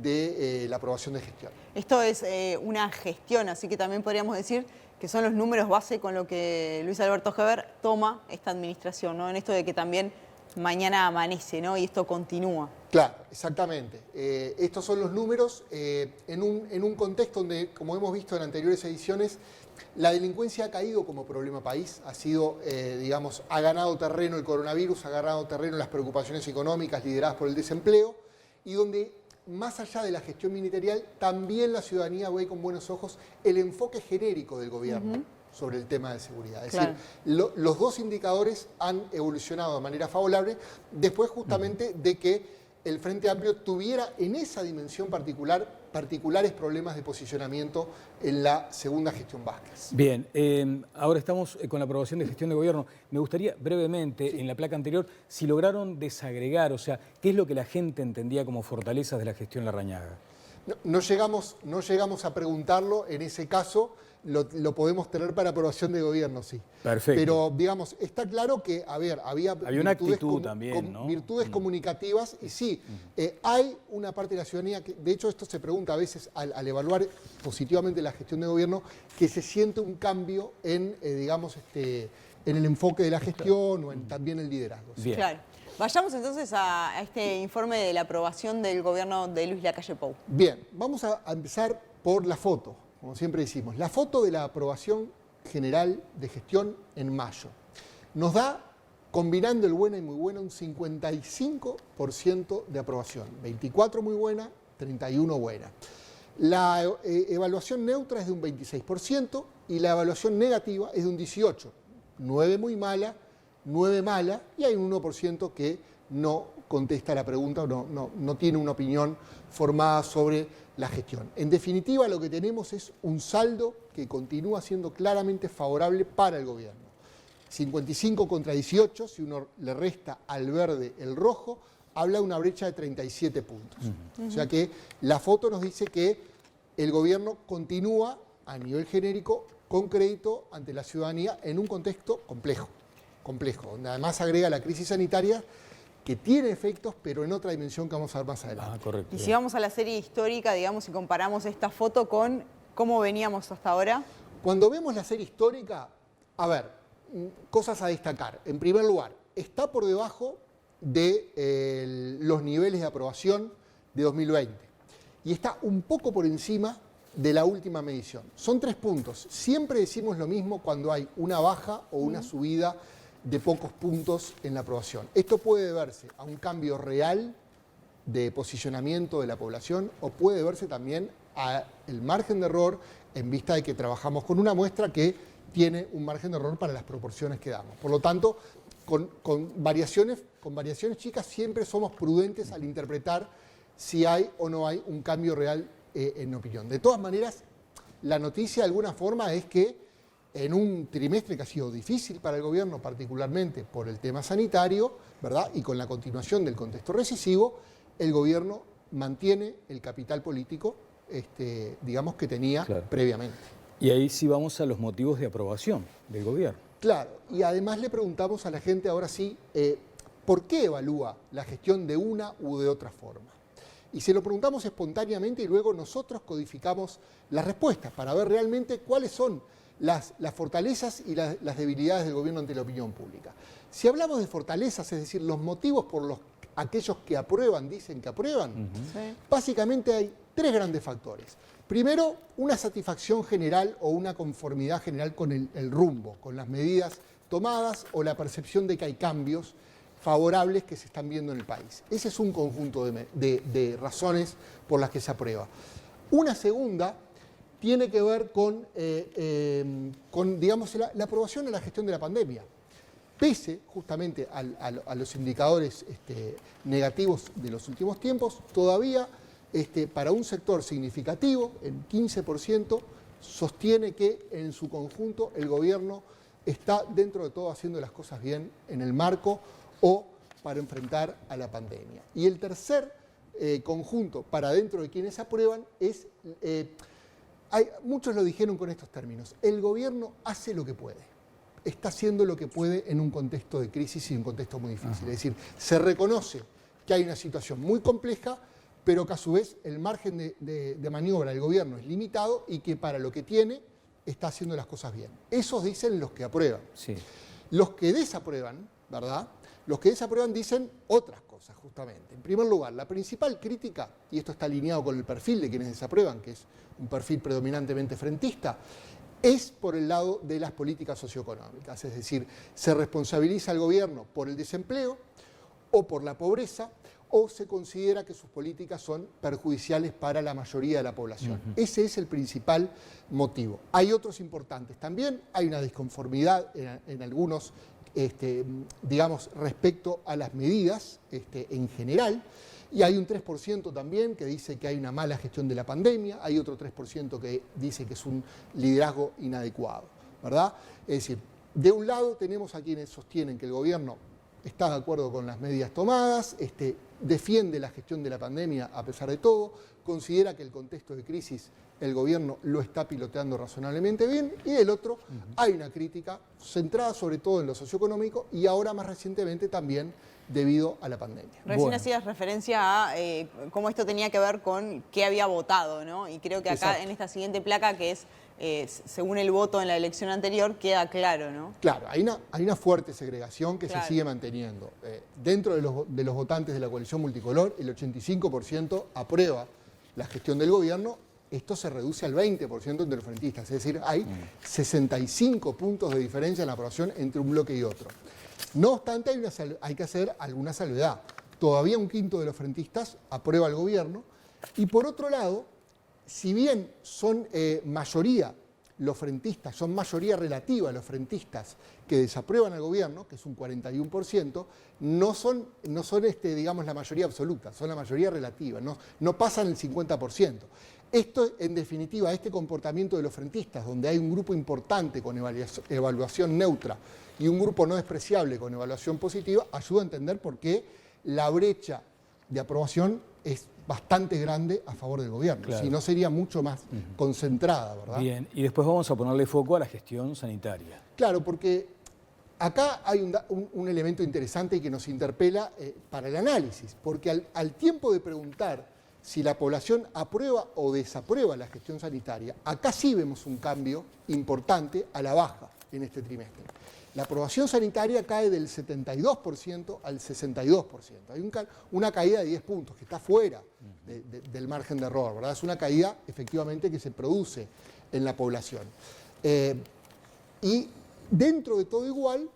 de la aprobación de gestión. Esto es una gestión, así que también podríamos decir que son los números base con lo que Luis Alberto Heber toma esta administración, ¿no? En esto de que también mañana amanece, ¿no? Y esto continúa. Claro, exactamente. Estos son los números en un contexto donde, como hemos visto en anteriores ediciones, la delincuencia ha caído como problema país, ha sido, ha ganado terreno el coronavirus, ha ganado terreno las preocupaciones económicas lideradas por el desempleo, y donde, más allá de la gestión ministerial, también la ciudadanía ve con buenos ojos el enfoque genérico del gobierno sobre el tema de seguridad. Es decir, los dos indicadores han evolucionado de manera favorable después justamente de que el Frente Amplio tuviera en esa dimensión particulares problemas de posicionamiento en la segunda gestión Vázquez. Bien, ahora estamos con la aprobación de gestión de gobierno. Me gustaría brevemente, en la placa anterior, si lograron desagregar, o sea, ¿qué es lo que la gente entendía como fortalezas de la gestión Larrañaga? No llegamos a preguntarlo, en ese caso lo podemos tener para aprobación de gobierno, sí. Perfecto. Pero, digamos, está claro que, había una actitud también, ¿no? Virtudes comunicativas, y sí, hay una parte de la ciudadanía que, de hecho, esto se pregunta a veces al evaluar positivamente la gestión de gobierno, que se siente un cambio en, digamos, en el enfoque de la gestión o en también el liderazgo. Bien. Claro. Vayamos entonces a este informe de la aprobación del gobierno de Luis Lacalle Pou. Bien, vamos a empezar por la foto, como siempre decimos. La foto de la aprobación general de gestión en mayo. Nos da, combinando el buena y muy buena, un 55% de aprobación. 24 muy buena, 31 buena. La evaluación neutra es de un 26% y la evaluación negativa es de un 18%. 9 muy mala, 9 mala, y hay un 1% que no contesta la pregunta o no tiene una opinión formada sobre la gestión. En definitiva, lo que tenemos es un saldo que continúa siendo claramente favorable para el gobierno. 55 contra 18, si uno le resta al verde el rojo, habla de una brecha de 37 puntos. O sea que la foto nos dice que el gobierno continúa a nivel genérico con crédito ante la ciudadanía en un contexto complejo, donde además agrega la crisis sanitaria, que tiene efectos, pero en otra dimensión que vamos a ver más adelante. Correcto. Y si vamos a la serie histórica, digamos, y comparamos esta foto con cómo veníamos hasta ahora. Cuando vemos la serie histórica, a ver, cosas a destacar. En primer lugar, está por debajo de los niveles de aprobación de 2020 y está un poco por encima de la última medición. Son 3 puntos. Siempre decimos lo mismo cuando hay una baja o una subida de pocos puntos en la aprobación. Esto puede deberse a un cambio real de posicionamiento de la población o puede deberse también al margen de error en vista de que trabajamos con una muestra que tiene un margen de error para las proporciones que damos. Por lo tanto, con variaciones chicas siempre somos prudentes al interpretar si hay o no hay un cambio real en opinión. De todas maneras, la noticia de alguna forma es que en un trimestre que ha sido difícil para el gobierno, particularmente por el tema sanitario, ¿verdad? Y con la continuación del contexto recesivo, el gobierno mantiene el capital político, digamos, que tenía previamente. Y ahí sí vamos a los motivos de aprobación del gobierno. Claro, y además le preguntamos a la gente ahora sí, ¿por qué evalúa la gestión de una u de otra forma? Y se lo preguntamos espontáneamente y luego nosotros codificamos las respuestas para ver realmente cuáles son las fortalezas y las debilidades del gobierno ante la opinión pública. Si hablamos de fortalezas, es decir, los motivos por los aquellos que aprueban dicen que aprueban, básicamente hay 3 grandes factores. Primero, una satisfacción general o una conformidad general con el rumbo, con las medidas tomadas o la percepción de que hay cambios favorables que se están viendo en el país. Ese es un conjunto de razones por las que se aprueba. Una segunda tiene que ver con digamos, la aprobación en la gestión de la pandemia. Pese justamente a los indicadores negativos de los últimos tiempos, todavía para un sector significativo, en 15%, sostiene que en su conjunto el gobierno está dentro de todo haciendo las cosas bien en el marco o para enfrentar a la pandemia. Y el tercer conjunto para dentro de quienes aprueban es... muchos lo dijeron con estos términos, el gobierno hace lo que puede, está haciendo lo que puede en un contexto de crisis y un contexto muy difícil. Es decir, se reconoce que hay una situación muy compleja, pero que a su vez el margen de maniobra del gobierno es limitado y que para lo que tiene está haciendo las cosas bien. Esos dicen los que aprueban. Sí. Los que desaprueban, ¿verdad? Los que desaprueban dicen otras cosas, justamente. En primer lugar, la principal crítica, y esto está alineado con el perfil de quienes desaprueban, que es un perfil predominantemente frentista, es por el lado de las políticas socioeconómicas. Es decir, se responsabiliza al gobierno por el desempleo o por la pobreza, o se considera que sus políticas son perjudiciales para la mayoría de la población. Ese es el principal motivo. Hay otros importantes también, hay una disconformidad en algunos, digamos, respecto a las medidas en general, Y hay un 3% también que dice que hay una mala gestión de la pandemia, hay otro 3% que dice que es un liderazgo inadecuado, ¿verdad? Es decir, de un lado tenemos a quienes sostienen que el gobierno está de acuerdo con las medidas tomadas, defiende la gestión de la pandemia a pesar de todo, considera que el contexto de crisis el gobierno lo está piloteando razonablemente bien, y del otro hay una crítica centrada sobre todo en lo socioeconómico y ahora más recientemente también debido a la pandemia. Recién hacías referencia a cómo esto tenía que ver con qué había votado, ¿no? Y creo que acá Exacto. en esta siguiente placa, que es según el voto en la elección anterior, queda claro, ¿no? Claro, hay una fuerte segregación que Claro. se sigue manteniendo. Dentro de los votantes de la coalición multicolor, el 85% aprueba la gestión del gobierno. Esto se reduce al 20% entre los frentistas, es decir, hay 65 puntos de diferencia en la aprobación entre un bloque y otro. No obstante, hay que hacer alguna salvedad. Todavía un quinto de los frentistas aprueba el gobierno, y por otro lado, si bien son mayoría los frentistas, son mayoría relativa los frentistas que desaprueban al gobierno, que es un 41%, no son digamos, la mayoría absoluta, son la mayoría relativa, no pasan el 50%. Esto, en definitiva, este comportamiento de los frentistas, donde hay un grupo importante con evaluación neutra y un grupo no despreciable con evaluación positiva, ayuda a entender por qué la brecha de aprobación es bastante grande a favor del gobierno. Claro. Si no, sería mucho más concentrada, ¿verdad? Bien, y después vamos a ponerle foco a la gestión sanitaria. Claro, porque acá hay un elemento interesante y que nos interpela para el análisis, porque al tiempo de preguntar si la población aprueba o desaprueba la gestión sanitaria, acá sí vemos un cambio importante a la baja en este trimestre. La aprobación sanitaria cae del 72% al 62%. Hay una caída de 10 puntos que está fuera del margen de error, ¿verdad? Es una caída efectivamente que se produce en la población. Y dentro de todo igual,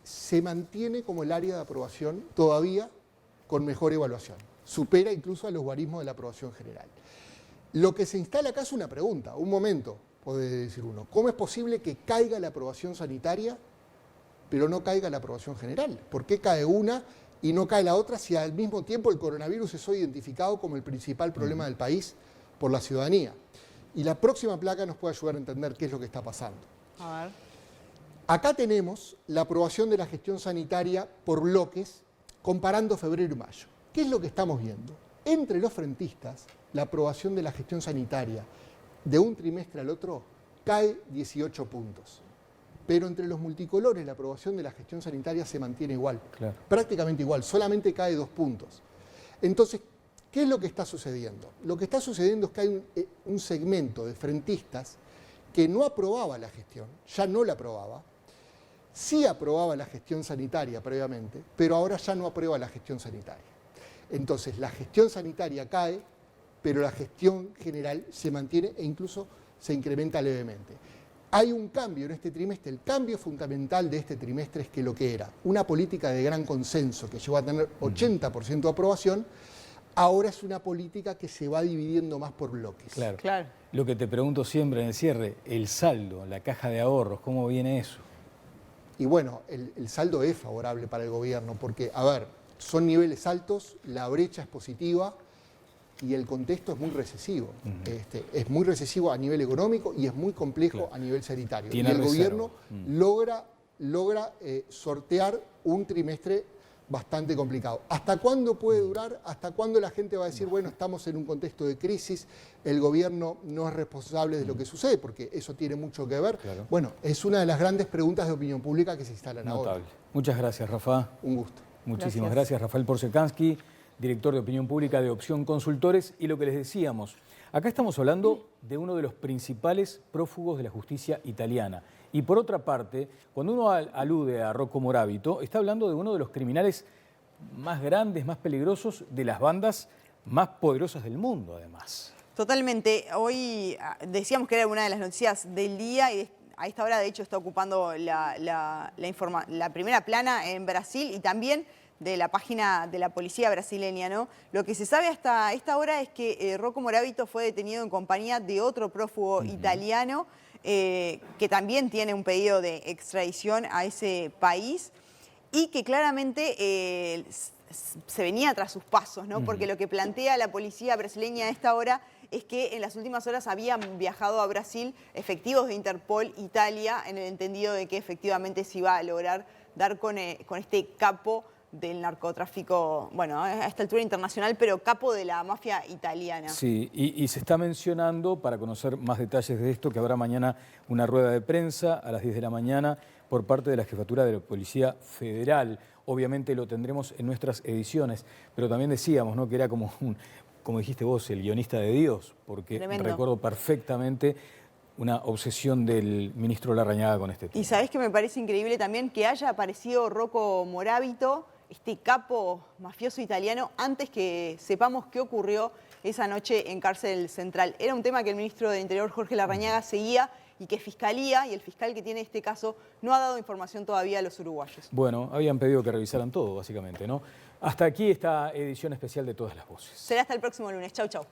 se mantiene como el área de aprobación todavía con mejor evaluación. Supera incluso a los guarismos de la aprobación general. Lo que se instala acá es una pregunta, un momento, puede decir uno. ¿Cómo es posible que caiga la aprobación sanitaria, pero no caiga la aprobación general? ¿Por qué cae una y no cae la otra si al mismo tiempo el coronavirus es hoy identificado como el principal problema del país por la ciudadanía? Y la próxima placa nos puede ayudar a entender qué es lo que está pasando. A ver. Acá tenemos la aprobación de la gestión sanitaria por bloques comparando febrero y mayo. ¿Qué es lo que estamos viendo? Entre los frentistas, la aprobación de la gestión sanitaria de un trimestre al otro cae 18 puntos. Pero entre los multicolores la aprobación de la gestión sanitaria se mantiene igual, prácticamente igual, solamente cae 2 puntos. Entonces, ¿qué es lo que está sucediendo? Lo que está sucediendo es que hay un segmento de frentistas que no aprobaba la gestión, ya no la aprobaba, sí aprobaba la gestión sanitaria previamente, pero ahora ya no aprueba la gestión sanitaria. Entonces, la gestión sanitaria cae, pero la gestión general se mantiene e incluso se incrementa levemente. Hay un cambio en este trimestre. El cambio fundamental de este trimestre es que lo que era una política de gran consenso que llegó a tener 80% de aprobación, ahora es una política que se va dividiendo más por bloques. Claro. Lo que te pregunto siempre en el cierre, el saldo, la caja de ahorros, ¿cómo viene eso? Y bueno, el saldo es favorable para el gobierno porque, a ver, son niveles altos, la brecha es positiva y el contexto es muy recesivo. Es muy recesivo a nivel económico y es muy complejo a nivel sanitario. Y el gobierno logra sortear un trimestre bastante complicado. ¿Hasta cuándo puede durar? ¿Hasta cuándo la gente va a decir, bueno, estamos en un contexto de crisis, el gobierno no es responsable de lo que sucede? Porque eso tiene mucho que ver. Bueno, es una de las grandes preguntas de opinión pública que se instalan ahora. Muchas gracias, Rafa. Un gusto. Muchísimas gracias, Rafael Porsekansky, director de Opinión Pública de Opción Consultores. Y lo que les decíamos, acá estamos hablando de uno de los principales prófugos de la justicia italiana. Y por otra parte, cuando uno alude a Rocco Morabito, está hablando de uno de los criminales más grandes, más peligrosos, de las bandas más poderosas del mundo, además. Totalmente. Hoy decíamos que era una de las noticias del día y a esta hora, de hecho, está ocupando la primera plana en Brasil y también de la página de la policía brasileña, ¿no? Lo que se sabe hasta esta hora es que Rocco Morabito fue detenido en compañía de otro prófugo italiano que también tiene un pedido de extradición a ese país y que claramente se venía tras sus pasos, ¿no? Porque lo que plantea la policía brasileña a esta hora es que en las últimas horas habían viajado a Brasil efectivos de Interpol Italia, en el entendido de que efectivamente se iba a lograr dar con este capo del narcotráfico, bueno, a esta altura internacional, pero capo de la mafia italiana. Sí, y se está mencionando, para conocer más detalles de esto, que habrá mañana una rueda de prensa a las 10 de la mañana por parte de la Jefatura de la Policía Federal. Obviamente lo tendremos en nuestras ediciones, pero también decíamos, ¿no?, que era como dijiste vos, el guionista de Dios, porque Tremendo. recuerdo perfectamente una obsesión del ministro Larrañaga con este tema. Y sabés que me parece increíble también que haya aparecido Rocco Moravito, este capo mafioso italiano, antes que sepamos qué ocurrió esa noche en Cárcel Central. Era un tema que el ministro del Interior, Jorge Larrañaga, seguía y que Fiscalía y el fiscal que tiene este caso no ha dado información todavía a los uruguayos. Bueno, habían pedido que revisaran todo, básicamente, ¿no? Hasta aquí esta edición especial de Todas las Voces. Será hasta el próximo lunes. Chau, chau.